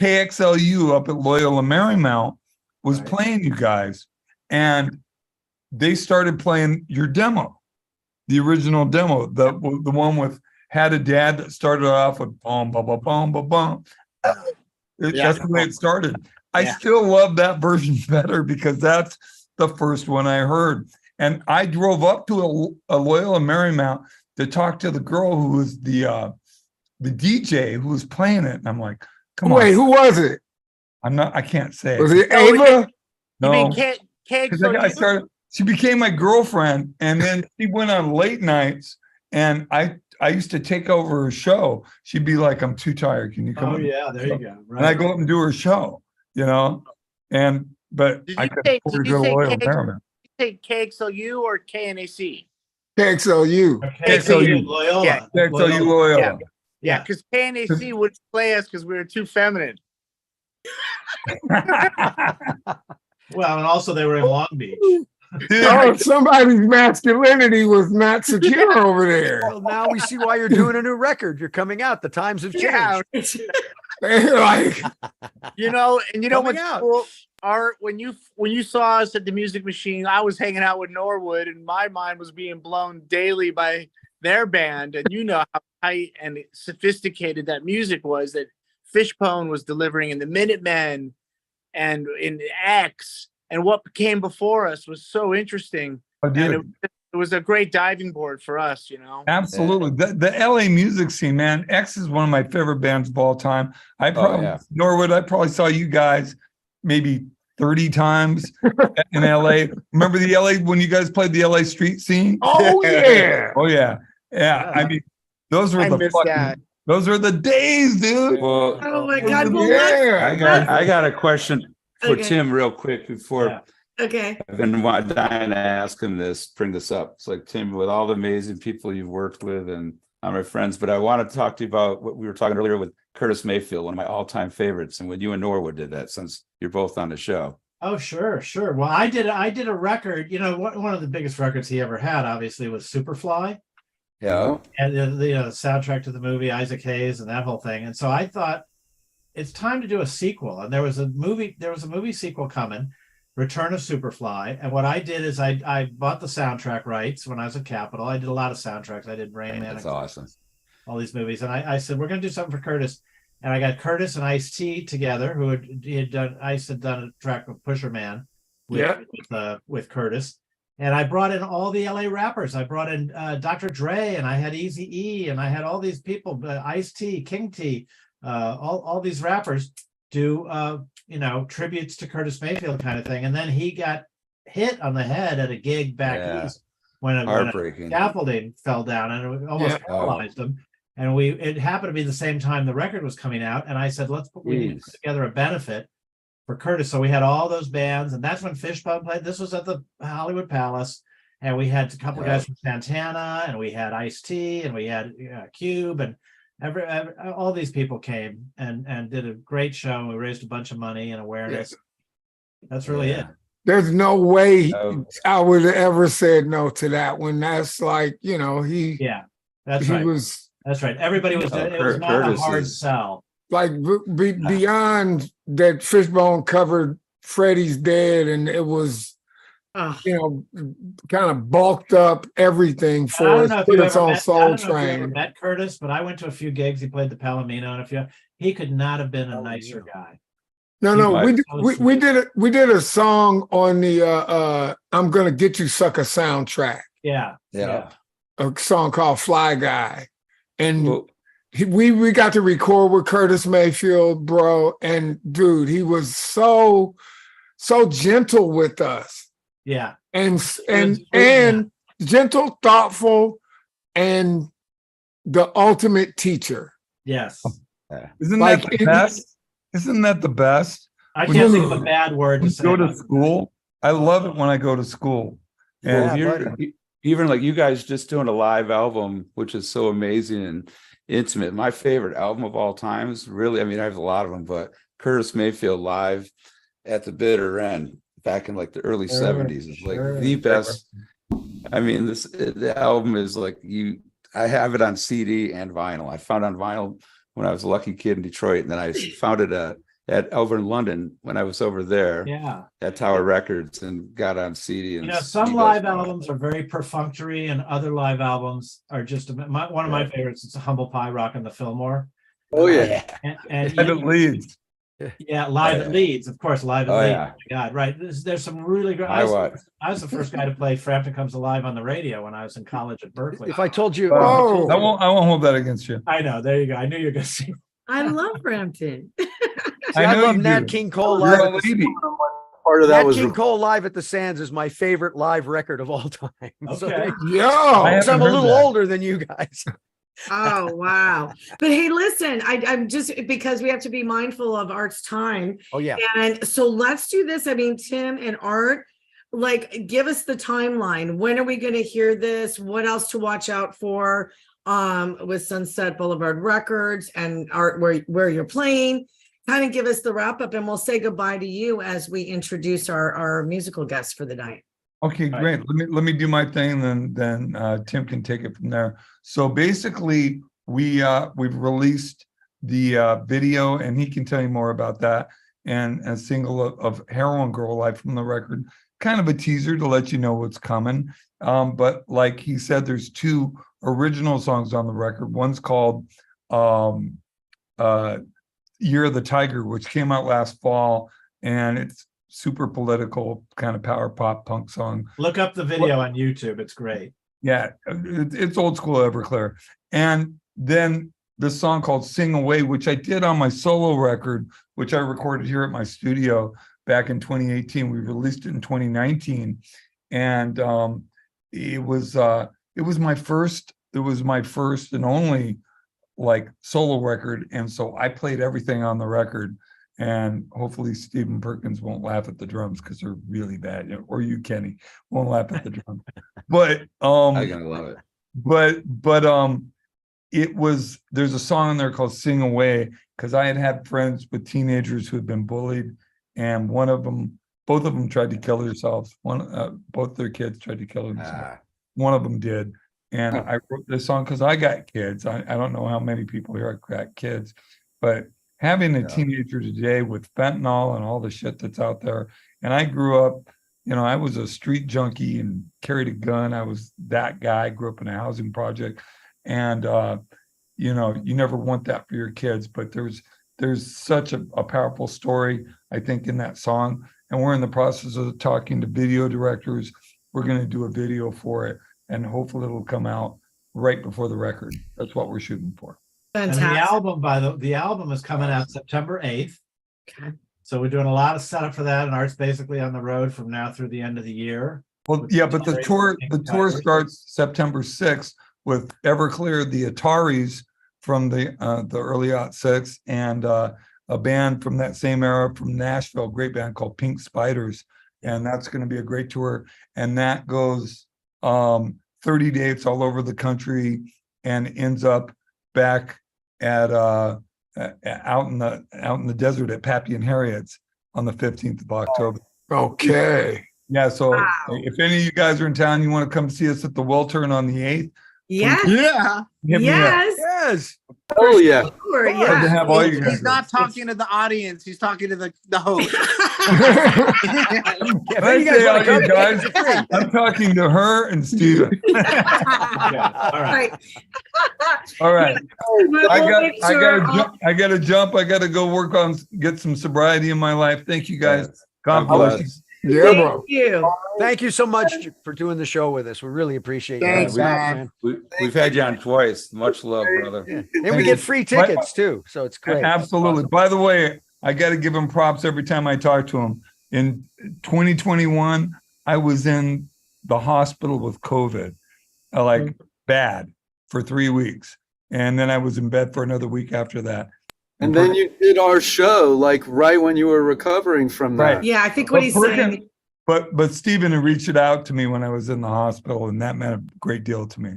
KXLU up at Loyola Marymount was playing you guys, and they started playing your demo, the original demo, the one with Had a Dad that started off with boom, boom, boom, boom, boom, boom. That's the way it started. I still love that version better because that's the first one I heard. And I drove up to a Loyola Marymount to talk to the girl who was the DJ who was playing it. And I'm like, come on. Wait, who was it? I can't say. Was it Ava? No. You mean KXLU? She became my girlfriend, and then she went on late nights, and I used to take over her show. She'd be like, "I'm too tired. Can you come?" Oh yeah, there you go. Right. And I go up and do her show, you know. But I could afford to go to Loyola Marymount. Say KXLU or KNAC? KXLU. KXLU. Loyola. Yeah. KXLU Loyola. Yeah, because KNAC wouldn't play us because we were too feminine. Well, and also they were in Long Beach. Oh, somebody's masculinity was not secure over there. Well, now we see why you're doing a new record. You're coming out. The times have changed. Yeah. Like, You know Coming what's out. cool? Art, when you saw us at the Music Machine, I was hanging out with Norwood, and my mind was being blown daily by their band. And you know how tight and sophisticated that music was that Fishbone was delivering in the Minutemen and in X, and what came before us was so interesting. Oh, dude. And it was a great diving board for us, you know. Absolutely. The LA music scene, man. X is one of my favorite bands of all time. Norwood, I probably saw you guys maybe 30 times in LA. Remember the LA when you guys played the LA street scene? oh yeah. Oh yeah. Yeah. I mean, those were those are the days, dude. Well, Oh my God. Well, Yeah. I got a question for Okay. Tim real quick before Yeah. okay. I've been dying to ask him this, bring this up. It's like, Tim, with all the amazing people you've worked with and I'm my friends, but I want to talk to you about what we were talking earlier with Curtis Mayfield, one of my all-time favorites, and when you and Norwood did that, since you're both on the show. Oh, sure. Well, I did a record, you know, one of the biggest records he ever had, obviously, was Superfly. Yeah. And the soundtrack to the movie, Isaac Hayes, and that whole thing. And so I thought it's time to do a sequel. And there was a movie sequel coming, Return of Superfly. And what I did is I bought the soundtrack rights when I was at Capitol. I did a lot of soundtracks. I did Rain Man. That's awesome. All these movies. And I said, we're going to do something for Curtis. And I got Curtis and Ice-T together, Ice had done a track with Pusher Man with Curtis. And I brought in all the LA rappers. I brought in Dr. Dre, and I had Eazy-E, and I had all these people, Ice-T, King T, all these rappers do tributes to Curtis Mayfield kind of thing. And then he got hit on the head at a gig back east when a scaffolding fell down and it almost paralyzed him. And it happened to be the same time the record was coming out. And I said, we need to put together a benefit for Curtis. So we had all those bands, and that's when Fishbone played. This was at the Hollywood Palace, and we had a couple of guys from Santana, and we had Ice-T, and we had Cube, and all these people came and did a great show. And we raised a bunch of money and awareness. That's really it. there's no way Oh. I would have ever said no to that one. That's like, he Yeah, that's he right. was That's right. Everybody was, Oh, it was not a Curtis hard is- sell. like beyond that Fishbone covered Freddie's Dead, and it was, Oh, kind of bulked up everything I for don't us, know if put you us ever on met, I Soul don't know if you ever Train. met Curtis, but I went to a few gigs. He played the Palomino, and he could not have been a nicer guy. No, He we might- did, so we sweet. did it. We did a song on the I'm Gonna Get You Sucker soundtrack, Yeah. Yeah. a song called Fly Guy, and Well, we got to record with Curtis Mayfield, bro, and dude, he was so gentle with us, Yeah. and yeah. gentle, thoughtful, and the ultimate teacher. Yes. Isn't Like, that the best? Isn't that the best? I When can't you- think of a bad word to When you say. go to about it. school, I love it when I go to school. well, And Yeah, even like you guys just doing a live album, which is so amazing and intimate. My favorite album of all times, really. I mean, I have a lot of them, but Curtis Mayfield live at the bitter end back in like the early Sure, 70s is like sure. the best. I mean, the album is like I have it on CD and vinyl. I found it on vinyl when I was a lucky kid in Detroit, and then I found it at over in London when I was over there Yeah. at Tower Records and got on CD. And Some he live does- albums are very perfunctory, and other live albums are just one of my favorites. It's a Humble Pie Rock and the Fillmore. Oh yeah. And it leads. yeah, live at yeah. Leeds, of course, live at Oh, Leeds. yeah. Oh my God, right? There's some really great. I watched. I was the first guy to play Frampton Comes Alive on the radio when I was in college at Berkeley. If I told you, Oh. I won't hold that against you. I know, there you go. I knew you were going to say. I love Brampton. I know love you Nat do. King Cole You're live. a At the, lady. Part of that Nat was King Cole live at the Sands is my favorite live record of all time. So, Okay. Yo, I because I'm haven't a heard little that. older than you guys. Oh, wow. But hey, listen, I'm just, because we have to be mindful of Art's time. Oh yeah. And so let's do this. I mean, Tim and Art, like, give us the timeline. When are we going to hear this? What else to watch out for with Sunset Boulevard Records and Art, where you're playing? Kind of give us the wrap up, and we'll say goodbye to you as we introduce our musical guests for the night. Okay, Right. great. Let me do my thing, then Tim can take it from there. So basically, we've released the video, and he can tell you more about that, and a single of Heroin Girl live from the record, kind of a teaser to let you know what's coming. But like he said, there's two original songs on the record. One's called Year of the Tiger, which came out last fall, and it's super political, kind of power pop punk song. Look up the video on YouTube. It's great. Yeah, it's old school Everclear. And then this song called Sing Away, which I did on my solo record, which I recorded here at my studio back in 2018. We released it in 2019. And it was my first and only like solo record. And so I played everything on the record. And hopefully Stephen Perkins won't laugh at the drums because they're really bad, or you, Kenny, won't laugh at the drums. But I'm gonna love it. but it was, there's a song in there called Sing Away, because I had friends with teenagers who had been bullied, and both of them tried to kill themselves. Both their kids tried to kill themselves. One of them did. And I wrote this song because I got kids. I don't know how many people here got kids, but having a teenager today with fentanyl and all the shit that's out there. And I grew up, I was a street junkie and carried a gun. I was that guy, grew up in a housing project. And, you never want that for your kids, but there's such a powerful story, I think, in that song. And we're in the process of talking to video directors. We're going to do a video for it, and hopefully it'll come out right before the record. That's what we're shooting for. And the album is coming out September 8th. Okay. So we're doing a lot of setup for that, and Art's basically on the road from now through the end of the year. Well, yeah, but the tour starts September 6th with Everclear, the Ataris from the early '06, and a band from that same era from Nashville, a great band called Pink Spiders, and that's going to be a great tour. And that goes 30 dates all over the country and ends up back at out in the desert at Pappy and Harriet's on the 15th of October. Okay. Yeah, so Wow. if any of you guys are in town, you want to come see us at the Wiltern on the 8th, Yes, Yeah. hit me up. yes, Yes. Oh, yeah. sure, Love to yeah. have all you guys. He's not talking to the audience. He's talking to the host. Yeah, if I you guys say wanna all come, you guys, it's free. I'm talking to her and Steven. Yeah, all right. Right. All right. We'll make sure all- I gotta jump. I gotta go work on, get some sobriety in my life. Thank you guys. God bless you. Yeah, bro. Thank you. Thank you so much for doing the show with us. We really appreciate you. Thanks, man. We've had you on twice. Much love, brother. Yeah. And we get free tickets too, so it's great. Absolutely. By the way, I got to give him props every time I talk to him. In 2021, I was in the hospital with COVID, like bad, for 3 weeks. And then I was in bed for another week after that. And then you did our show like right when you were recovering from that. Right. Yeah, I think what he's saying. But Stephen had reached out to me when I was in the hospital, and that meant a great deal to me.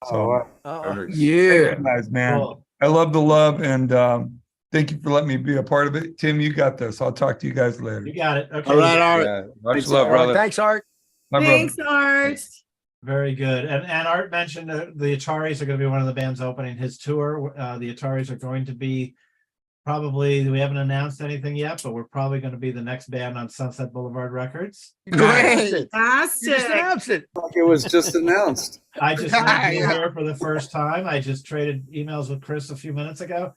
So Yeah. guys, man, Cool. I love the love, and thank you for letting me be a part of it. Tim, you got this. I'll talk to you guys later. You got it. Okay. All right, Art. Yeah, much Thanks, love, Art. brother. Thanks, Art. My brother. Thanks, Art. Very good. And Art mentioned the Ataris are going to be one of the bands opening his tour. The Ataris are going to be probably, we haven't announced anything yet, but we're probably going to be the next band on Sunset Boulevard Records. Great. You just Fantastic. announced it. Like it was just announced. I just met you Yeah. here for the first time. I just traded emails with Chris a few minutes ago.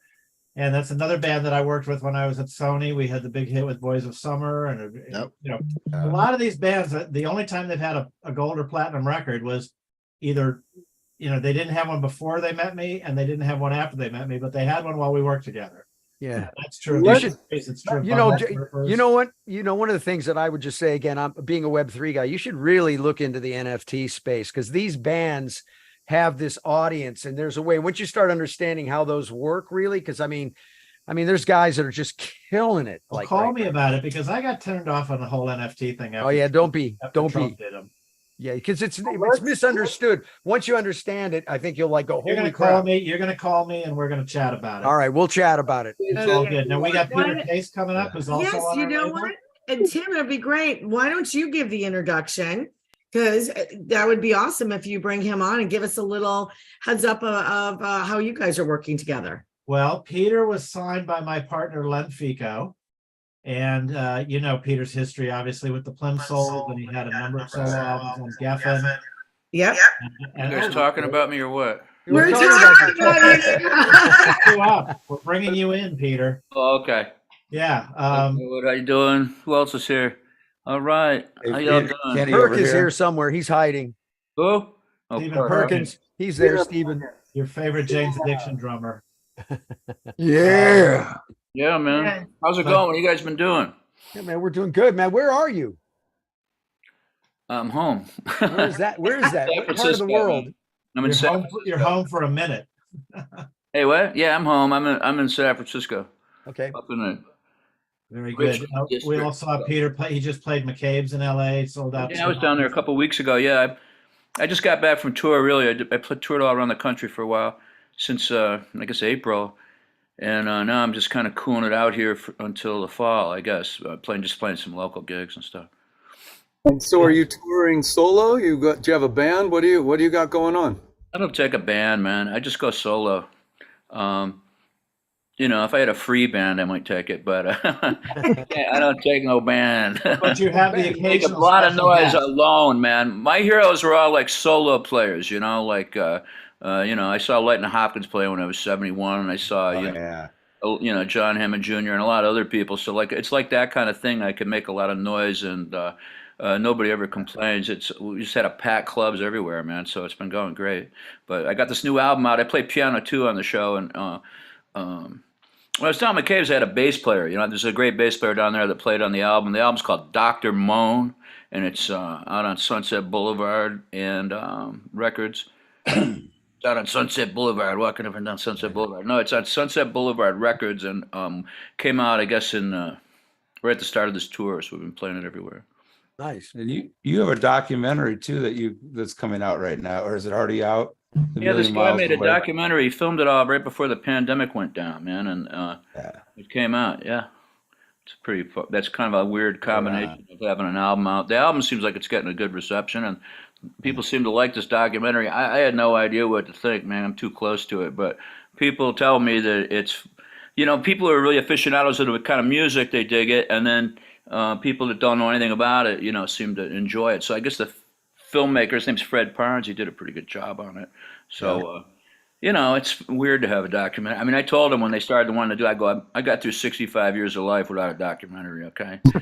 And that's another band that I worked with when I was at Sony. We had the big hit with Boys of Summer, and Yep. you know, a lot of these bands, the only time they've had a gold or platinum record was either, you know, they didn't have one before they met me, and they didn't have one after they met me, but they had one while we worked together. Yeah. That's true. of You the should- Ataris, it's true. of You know, Bumble J- Surfers. You know what? You know, one of the things that I would just say again, I'm being a Web3 guy, you should really look into the NFT space because these bands have this audience, and there's a way once you start understanding how those work, really. Because I mean, there's guys that are just killing it. Well, Like, call right me now. about it because I got turned off on the whole NFT thing. Oh yeah, don't be. Trump did 'em. Yeah, because it's misunderstood. Once you understand it, I think you'll like go, You're holy gonna call crap. me. You're gonna call me, and we're gonna chat about it. All right, we'll chat about it. It's all good. Now we got Peter Why- Case coming up, who's also Yes, on you our know label. what? And Tim, it'd be great. Why don't you give the introduction? Because that would be awesome if you bring him on and give us a little heads up of how you guys are working together. Well, Peter was signed by my partner Len Fico, and you know Peter's history, obviously, with the Plimsolls, and he had a number of solo albums on Geffen. Yep. And You guys talking about me or what? We're talking talking about about you. you up. We're bringing you in, Peter. Oh, okay. Yeah. What are you doing? Who else is here? All right. How y'all doing? Kenny Perk over is here. here somewhere. He's hiding. Who? Oh, Stephen Perk. Perkins, he's there, Stephen. Your favorite Jane's Addiction drummer. Yeah. Yeah, man. Yeah. How's it going? What you guys been doing? Yeah, man, we're doing good, man. Where are you? I'm home. Where is that? Where is that? San What part of the Francisco, world? man. I'm in You're San home, you're home for a minute. Hey, what? Yeah, I'm home. I'm in San Francisco. Okay. Up in the Very Rich good. We district. all saw Peter play. He just played McCabe's in LA, sold out. Yeah, I was down there a couple weeks ago. Yeah, I just got back from tour. Really, I toured all around the country for a while since I guess April, and now I'm just kind of cooling it out here until the fall. I guess playing some local gigs and stuff. And so are you touring solo? Do you have a band? What do you got going on? I don't take a band, man. I just go solo. You know, if I had a free band, I might take it, but I don't take no band. But you have the Make a occasional lot of special noise guest. alone, man. My heroes were all like solo players, you know, like you know, I saw Lightning Hopkins play when I was 71, and I saw Yeah. you know, John Hammond Jr. and a lot of other people. So like it's like that kind of thing. I can make a lot of noise, and nobody ever complains. We just had to pack clubs everywhere, man. So it's been going great. But I got this new album out. I play piano too on the show, and when I was down at McCabe's, I had a bass player. You know, there's a great bass player down there that played on the album. The album's called Dr. Moan, and it's out on Sunset Boulevard and Records. It's out on Sunset Boulevard. Walking up and down Sunset Boulevard. No, it's on Sunset Boulevard Records, and came out, I guess, in right at the start of this tour. So we've been playing it everywhere. Nice. And you have a documentary too that's coming out right now, or is it already out? The Yeah, this Million guy Miles made a Away? documentary. He filmed it all right before the pandemic went down, man, and Yeah. it came out. Yeah, It's pretty. That's kind of a weird combination of having an album out. The album seems like it's getting a good reception, and people seem to like this documentary. I had no idea what to think, man. I'm too close to it, but people tell me that it's, people who are really aficionados of the kind of music, they dig it, and then people that don't know anything about it, seem to enjoy it. So I guess the filmmaker, his name's Fred Parnes, he did a pretty good job on it. So. It's weird to have a documentary. I mean, I told them when they started wanting to do, I got through 65 years of life without a documentary. Okay. It's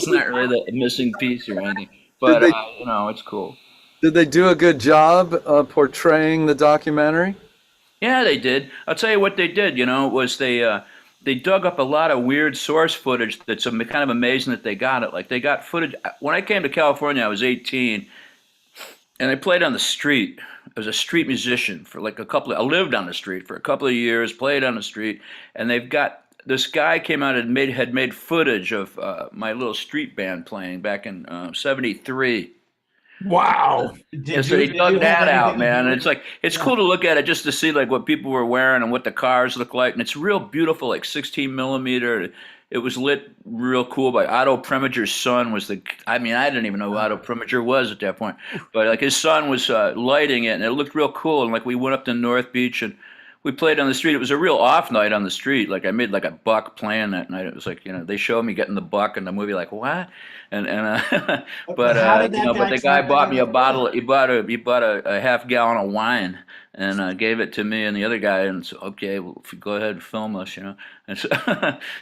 not really the missing piece or anything, but it's cool. Did they do a good job portraying the documentary? Yeah, they did. I'll tell you what they did. Was they dug up a lot of weird source footage that's kind of amazing that they got it. Like they got footage. When I came to California, I was 18. And I played on the street. I was a street musician for I lived on the street for a couple of years, played on the street. And this guy came out and had made footage of my little street band playing back in 73. Wow. So they dug that out, man. And it's cool to look at it just to see what people were wearing and what the cars look like. And it's real beautiful, 16 millimeter. It was lit real cool by Otto Premiger's son I didn't even know who Otto Preminger was at that point, but his son was lighting it, and it looked real cool. And we went up to North Beach and we played on the street. It was a real off night on the street. I made a buck playing that night. It was they showed me getting the buck in the movie, what? But the guy bought me a bottle. He bought a half gallon of wine and gave it to me and the other guy, and so, okay, well, go ahead and film us, And so,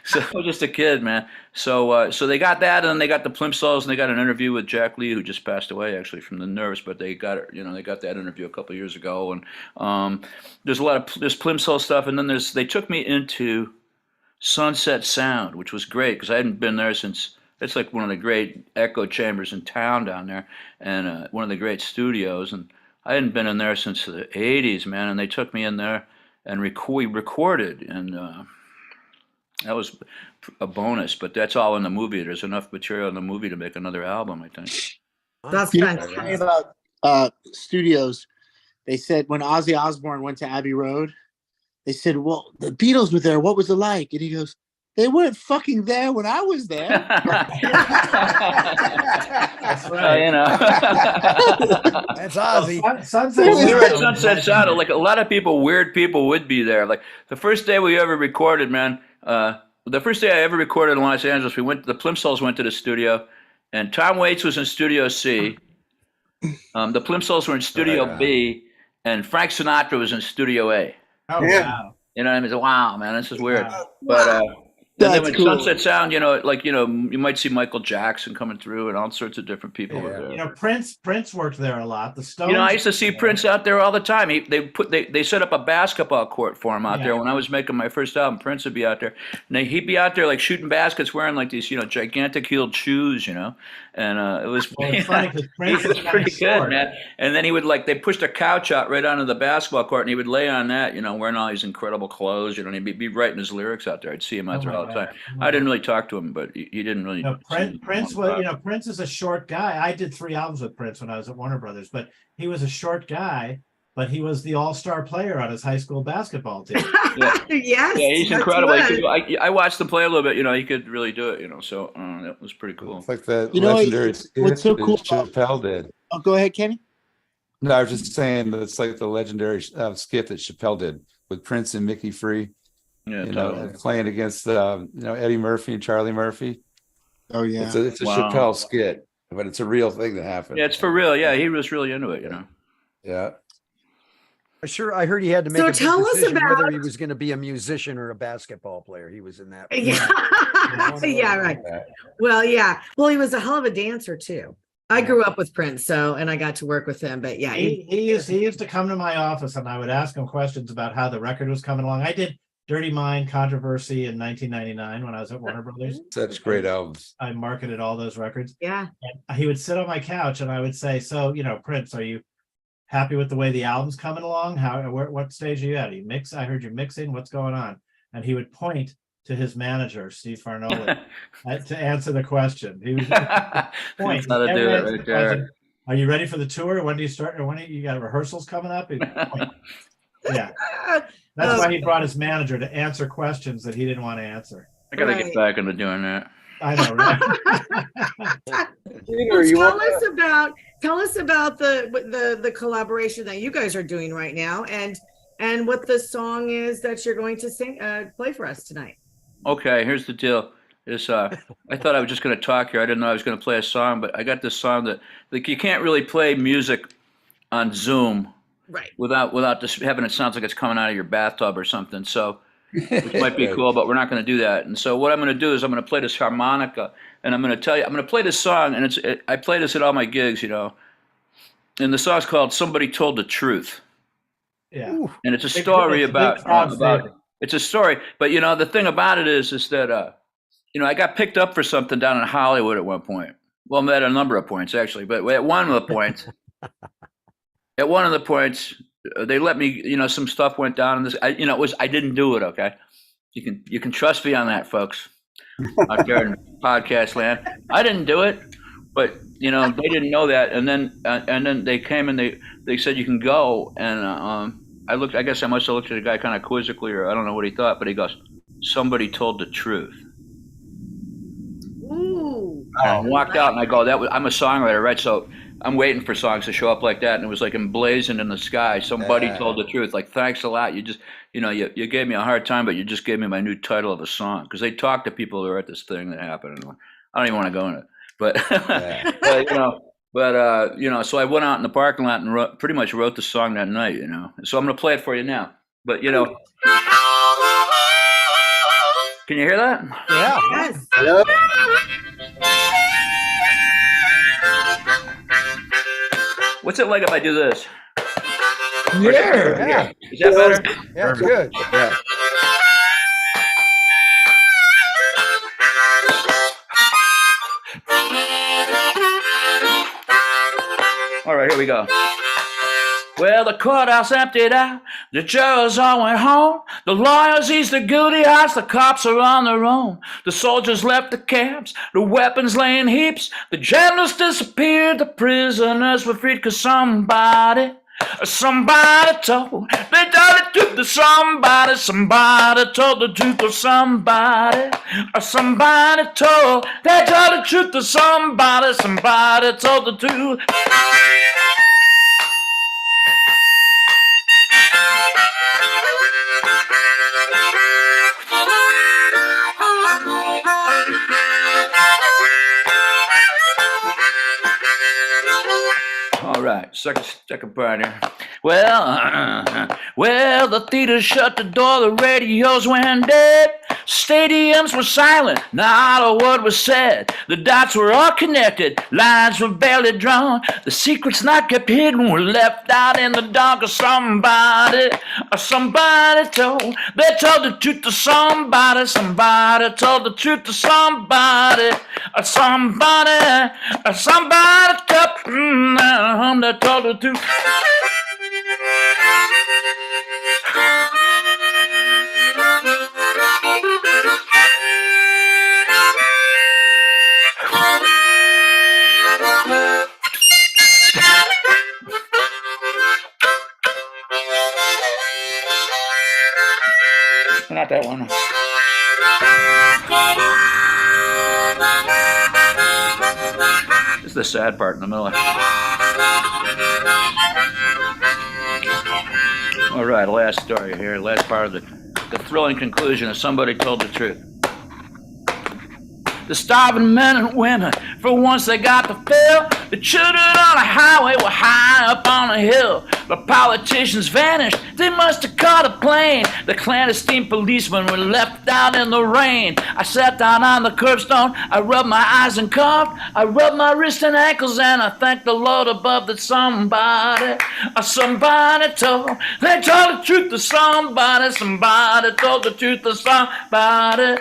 so I was just a kid, man. So they got that, and then they got the Plimsolls, and they got an interview with Jack Lee, who just passed away actually from the nerves, but they got it, they got that interview a couple of years ago, and there's a lot of this Plimsoll stuff, and then they took me into Sunset Sound, which was great because I hadn't been there since. It's one of the great echo chambers in town down there, and one of the great studios, and I hadn't been in there since the 80s, man, and they took me in there and we recorded, and that was a bonus, but that's all in the movie. There's enough material in the movie to make another album, I think. That's Funny about studios. They said when Ozzy Osbourne went to Abbey Road, they said, well, the Beatles were there. What was it like? And he goes, they weren't fucking there when I was there. That's right. That's Ozzy. We were at Sunset Sound. A lot of weird people would be there. The first day we ever recorded, man. The first day I ever recorded in Los Angeles, the Plimsolls went to the studio, and Tom Waits was in Studio C. The Plimsolls were in Studio B, and Frank Sinatra was in Studio A. Oh, wow. Wow, man, this is weird. But and then when Sunset Sound, you might see Michael Jackson coming through and all sorts of different people. Yeah. Prince worked there a lot. The Stones. I used to see Prince out there all the time. They set up a basketball court for him out there when I was making my first album. Prince would be out there, and he'd be out there shooting baskets, wearing these gigantic heeled shoes, and it was funny because Prince was pretty good, man. And then he would they pushed a couch out right onto the basketball court, and he would lay on that, wearing all these incredible clothes, and he'd be writing his lyrics out there. I'd see him out there all the time. I didn't really talk to him, but he didn't really. Prince was, Prince is a short guy. I did 3 albums with Prince when I was at Warner Brothers, but he was a short guy, but he was the all-star player on his high school basketball team. Yes. Yeah, he's incredible. I watched him play a little bit. He could really do it. So that was pretty cool. It's like that legendary skit what's so cool that Chappelle did. Oh, go ahead, Kenny. No, I was just saying that it's like the legendary skit that Chappelle did with Prince and Mickey Free. Yeah, totally. Playing against Eddie Murphy and Charlie Murphy. Oh yeah, it's a Chappelle skit, but it's a real thing that happened. Yeah, it's for real. Yeah, he was really into it. Yeah. I heard he had to make So a tell us decision about- whether he was going to be a musician or a basketball player. He was in that. Yeah, right. Well, yeah. Well, he was a hell of a dancer too. I grew up with Prince, and I got to work with him. But yeah, he used to come to my office, and I would ask him questions about how the record was coming along. I did Dirty Mind, Controversy in 1999 when I was at Warner Brothers. Such great albums. I marketed all those records. Yeah. And he would sit on my couch, and I would say, "So, Prince, are you happy with the way the album's coming along? What stage are you at? Are you mix? I heard you're mixing. What's going on?" And he would point to his manager, Steve Farnoli, to answer the question. He would point. How to do it right there. Are you ready for the tour? When do you start? Or when you got rehearsals coming up? Yeah. That's why he brought his manager to answer questions that he didn't want to answer. I gotta Right. get back into doing that. I know, right? Peter, you Tell want us about the collaboration that you guys are doing right now, and what the song is that you're going to play for us tonight. Okay, here's the deal. I thought I was just going to talk here. I didn't know I was going to play a song, but I got this song that like you can't really play music on Zoom Right. without just having it sound like it's coming out of your bathtub or something. So which might be cool, but we're not going to do that. And so what I'm going to do is I'm going to play this harmonica, and I'm going to tell you I'm going to play this song, and I play this at all my gigs, you know. And the song's called "Somebody Told the Truth." Yeah. And it's a Big- story it's a big crowd favorite. it's a story, but you know the thing about it is that you know I got picked up for something down in Hollywood at one point. Well, at a number of points actually, but at one of the points, they let me. You know, some stuff went down, and I didn't do it. Okay, you can trust me on that, folks. Out there in podcast land, I didn't do it, but you know they didn't know that, and then they came and they said you can go, and I guess I must have looked at the guy kind of quizzically, or I don't know what he thought, but he goes, "Somebody told the truth." Ooh. And I walked out, and I go, I'm a songwriter, right? So I'm waiting for songs to show up like that, and it was like emblazoned in the sky. Somebody told the truth. Like, thanks a lot. You just, you gave me a hard time, but you just gave me my new title of a song, because they talked to people who were at this thing that happened, and I don't even want to go in it, but so I went out in the parking lot and pretty much wrote the song that night, you know. So I'm gonna play it for you now. But you know, can you hear that? Yeah. Yes. Hello? What's it like if I do this? Yeah. Is that better? Yeah, it's good. Yeah. All right, here we go. Well, the courthouse emptied out, the jurors all went home, the lawyers eased the guilty hearts, the cops are on their own, the soldiers left the camps, the weapons lay in heaps, the jailers disappeared, the prisoners were freed, 'cause somebody told, they told the truth to somebody told the truth to somebody told, they told the truth to somebody told the truth. All right, second part here. Well, the theater shut the door, the radios went dead. Stadiums were silent, not a word was said. The dots were all connected, lines were barely drawn. The secrets not kept hidden were left out in the dark. Somebody told, they told the truth to somebody told the truth to somebody told, they told the truth. Not that one. This is the sad part in the middle. All right, last story here. Last part of the thrilling conclusion of Somebody Told the Truth. The starving men and women, for once they got the fill. The children on the highway were high up on a hill. The politicians vanished, they must have caught a plane. The clandestine policemen were left out in the rain. I sat down on the curbstone, I rubbed my eyes and coughed. I rubbed my wrists and ankles and I thanked the Lord above that somebody told. They told the truth to somebody told the truth to somebody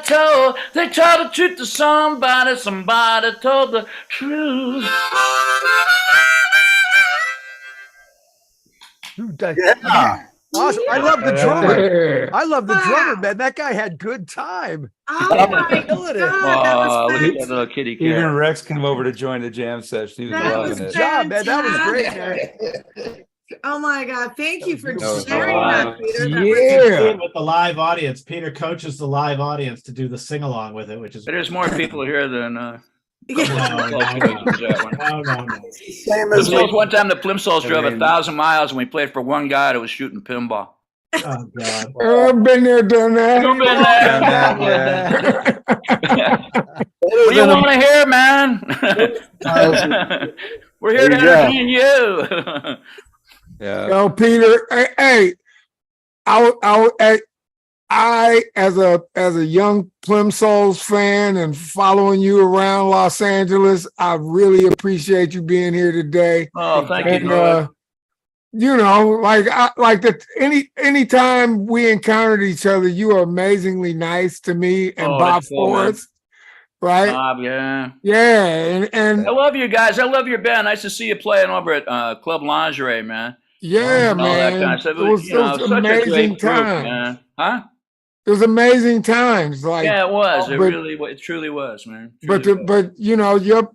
told. They told the truth to somebody told the truth. Yeah. Awesome. I love the drummer. Yeah. I love the drummer, man. That guy had good time. Oh my God, that Look was at that little kitty Even cat. Rex came over to join the jam session. He was That loving was it. Good job, man. That was great, man. Oh my God. Thank you for That was sharing wild. that, Peter. That Yeah. With the live audience, Peter coaches the live audience to do the sing along with it, which is There's more people here than Yeah. no. Same as Plimsolls, like one time the Plimsolls I drove mean- 1,000 miles and we played for one guy that was shooting pinball. Oh God. I've been there, done that. You've been there. What do you than a- want to hear, man? We're here to There you go. entertain you. Yeah. Yo, Peter, hey, I as a young Plimsolls fan and following you around Los Angeles, I really appreciate you being here today. Oh, thank you, And Lord. you know, anytime we encountered each other, you are amazingly nice to me and Oh, Bob that's cool, man. Forrest, right? Bob, yeah. Yeah, and I love you guys. I love your band. Nice to see you playing over at Club Lingerie, man. yeah, And all that man, kind of stuff. it was such a amazing great group, times. man. Huh? It was amazing times, like. Yeah, it was. It but- it truly was, man. But Truly was. but you know your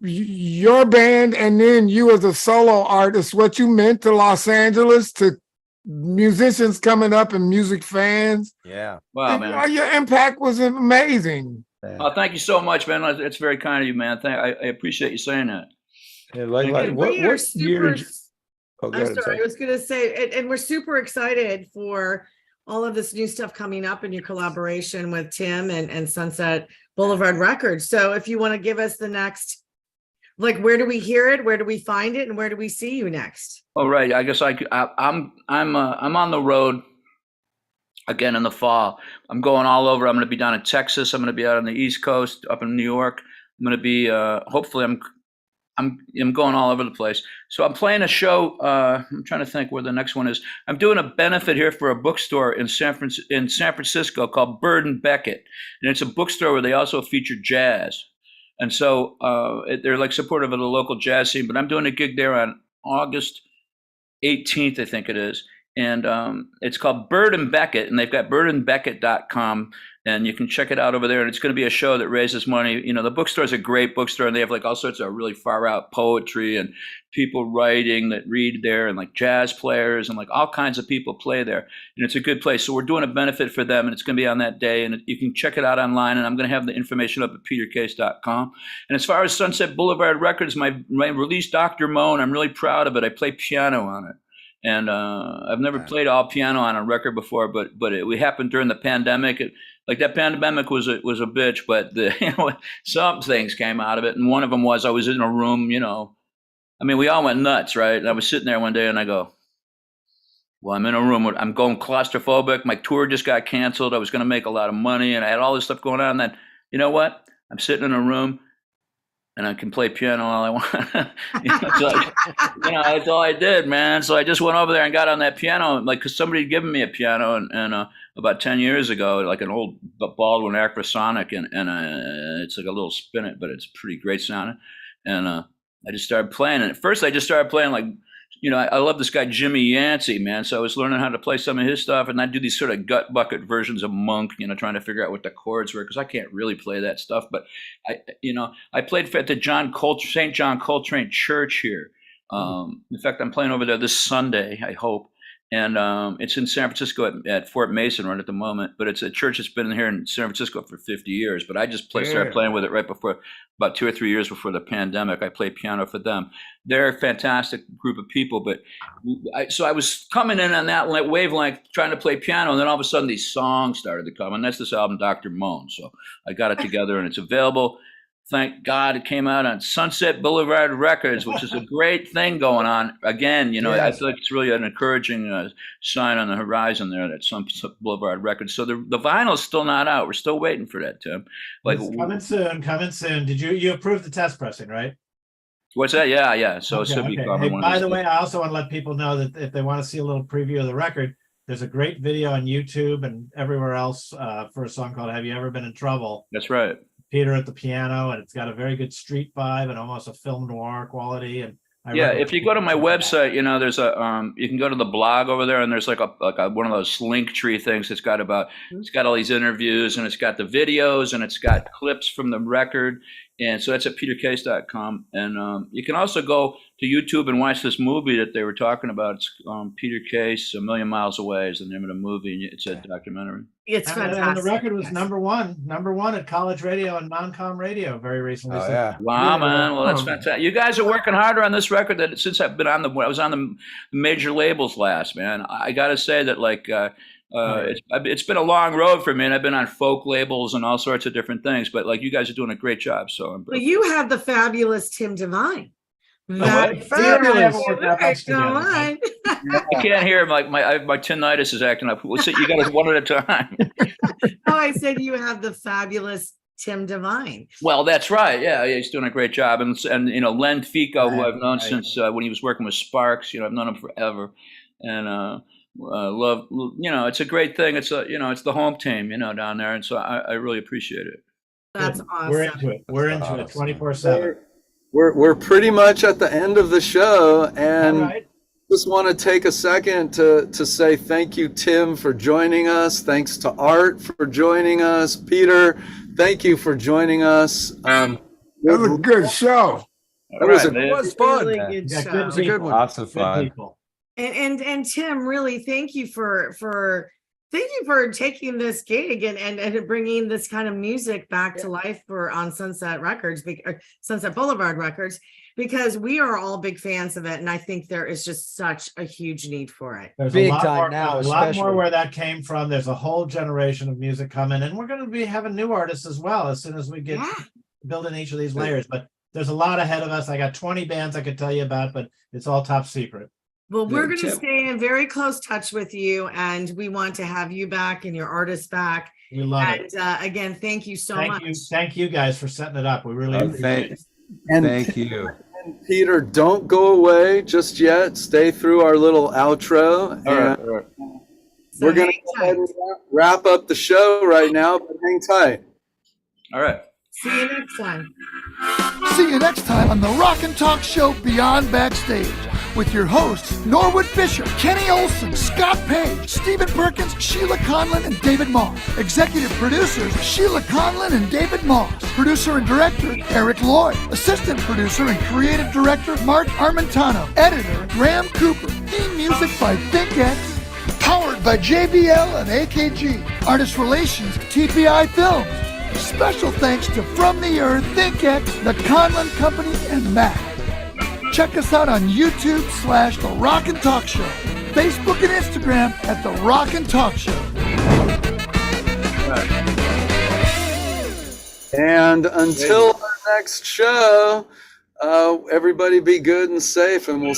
band and then you as a solo artist, what you meant to Los Angeles, to musicians coming up and music fans, Yeah. Wow, man. your impact was amazing. Oh, thank you so much, man. It's very kind of you, man. I appreciate you saying that. Yeah, like And what we are what year super, did you, oh, go I'm ahead, sorry, I was gonna say, and we're super excited for all of this new stuff coming up in your collaboration with Tim and Sunset Boulevard Records. So if you want to give us the next, like, where do we hear it? Where do we find it? And where do we see you next? All right. I guess I'm on the road again in the fall. I'm going all over. I'm going to be down in Texas. I'm going to be out on the East Coast, up in New York. I'm going to be hopefully I'm going all over the place. So I'm playing a show. I'm trying to think where the next one is. I'm doing a benefit here for a bookstore in San Francisco called Bird and Beckett, and it's a bookstore where they also feature jazz. And so they're like supportive of the local jazz scene. But I'm doing a gig there on August 18th, I think it is. And it's called Bird and Beckett, and they've got birdandbeckett.com, and you can check it out over there. And it's going to be a show that raises money. You know, the bookstore is a great bookstore, and they have like all sorts of really far out poetry and people writing that read there, and like jazz players and like all kinds of people play there. And it's a good place. So we're doing a benefit for them, and it's going to be on that day. And you can check it out online, and I'm going to have the information up at petercase.com. And as far as Sunset Boulevard Records, my release, Dr. Moan, I'm really proud of it. I play piano on it. And I've never played all piano on a record before, but we happened during the pandemic. Like that pandemic was a bitch, but some things came out of it. And one of them was I was in a room, I mean, we all went nuts, right? And I was sitting there one day and I go, well, I'm in a room. I'm going claustrophobic. My tour just got canceled. I was going to make a lot of money and I had all this stuff going on. And then, you know what? I'm sitting in a room and I can play piano all I want. That's all I did, man. So I just went over there and got on that piano, like, because somebody had given me a piano and about 10 years ago, like an old Baldwin Acrosonic, and it's like a little spin it, but it's pretty great sounding. And I just started playing. And at first I just started playing like, I love this guy, Jimmy Yancey, man. So I was learning how to play some of his stuff, and I do these sort of gut bucket versions of Monk, trying to figure out what the chords were, because I can't really play that stuff. But I played at the St. John Coltrane Church here. In fact, I'm playing over there this Sunday, I hope. And it's in San Francisco at Fort Mason right at the moment. But it's a church that's been here in San Francisco for 50 years. But I just started playing with it right before, about 2 or 3 years before the pandemic. I played piano for them. They're a fantastic group of people. But so I was coming in on that wavelength, trying to play piano. And then all of a sudden these songs started to come. And that's this album, Dr. Moan. So I got it together and it's available. Thank God it came out on Sunset Boulevard Records, which is a great thing going on. Again, I feel like it's really an encouraging sign on the horizon there, that Sunset Boulevard Records. So the vinyl is still not out. We're still waiting for that, Tim. It's coming soon. Did you approve the test pressing, right? What's that? Yeah. So it should be coming. Hey, by the way, I also want to let people know that if they want to see a little preview of the record, there's a great video on YouTube and everywhere else for a song called Have You Ever Been in Trouble? That's right. Peter at the piano, and it's got a very good street vibe and almost a film noir quality. And if you go to my website, there's a you can go to the blog over there, and there's like a one of those link tree things. It's got all these interviews, and it's got the videos, and it's got clips from the record, And so that's at petercase.com. And you can also go to YouTube and watch this movie that they were talking about. It's Peter Case, A Million Miles Away is the name of the movie. It's a documentary. It's And fantastic. the record was Yes. number one at college radio and non-com radio very recently. Oh, So yeah. Wow, man. Well, that's Oh. fantastic. You guys are working harder on this record than since I've been on I was on the major labels last, man. I got to say that, like, it's been a long road for me, and I've been on folk labels and all sorts of different things, but like, you guys are doing a great job. So Well, you have the fabulous Tim Devine. what? Fabulous. worked that much together, Devine. I can't hear him. Like, my tinnitus is acting up. Let's see, you got it one at a time. Oh, I said you have the fabulous Tim Devine. Well, that's right. Yeah, he's doing a great job. And Len Fico, who I've known Right. since when he was working with Sparks. I've known him forever, and love. It's a great thing. It's it's the home team, down there, and so I really appreciate it. That's awesome. we're into it. We're into it 24/7. We're pretty much at the end of the show, and All right. just want to take a second to say thank you, Tim, for joining us. Thanks to Art for joining us. Peter, thank you for joining us. That was a good show. That was All right, a- man. It was fun. Really It good Yeah, show. good was a good one. Lots of Good fun. people. And Tim, really, thank you for taking this gig and bringing this kind of music back to life on Sunset Records, Sunset Boulevard Records, because we are all big fans of it, and I think there is just such a huge need for it. There's Big a lot time more, now, a lot more especially. where that came from. There's a whole generation of music coming, and we're going to be having new artists as well as soon as we get Yeah. building each of these layers. But there's a lot ahead of us. I got 20 bands I could tell you about, but it's all top secret. Well, we're Yeah, going to Tim. stay in very close touch with you, and we want to have you back and your artists back. We love And it. again, thank you so Thank much. you. Thank you guys for setting it up. We really Oh, appreciate it. Thank you. Peter, don't go away just yet. Stay through our little outro. All right, And all right. So we're going to hang go ahead tight. and wrap up the show right now, but hang tight. All right. See you next time. See you next time on the Rock and Talk Show Beyond Backstage with your hosts Norwood Fisher, Kenny Olson, Scott Page, Stephen Perkins, Sheila Conlon, and David Moss. Executive producers Sheila Conlon and David Moss. Producer and director Eric Lloyd. Assistant producer and creative director Mark Armentano. Editor Graham Cooper. Theme music by ThinkX. Powered by JBL and AKG. Artist Relations TPI Films. Special thanks to From the Earth, ThinkX, The Conlon Company, and Mac. Check us out on YouTube/The Rock and Talk Show. Facebook and Instagram at The Rock and Talk Show. And until our next show, everybody be good and safe, and we'll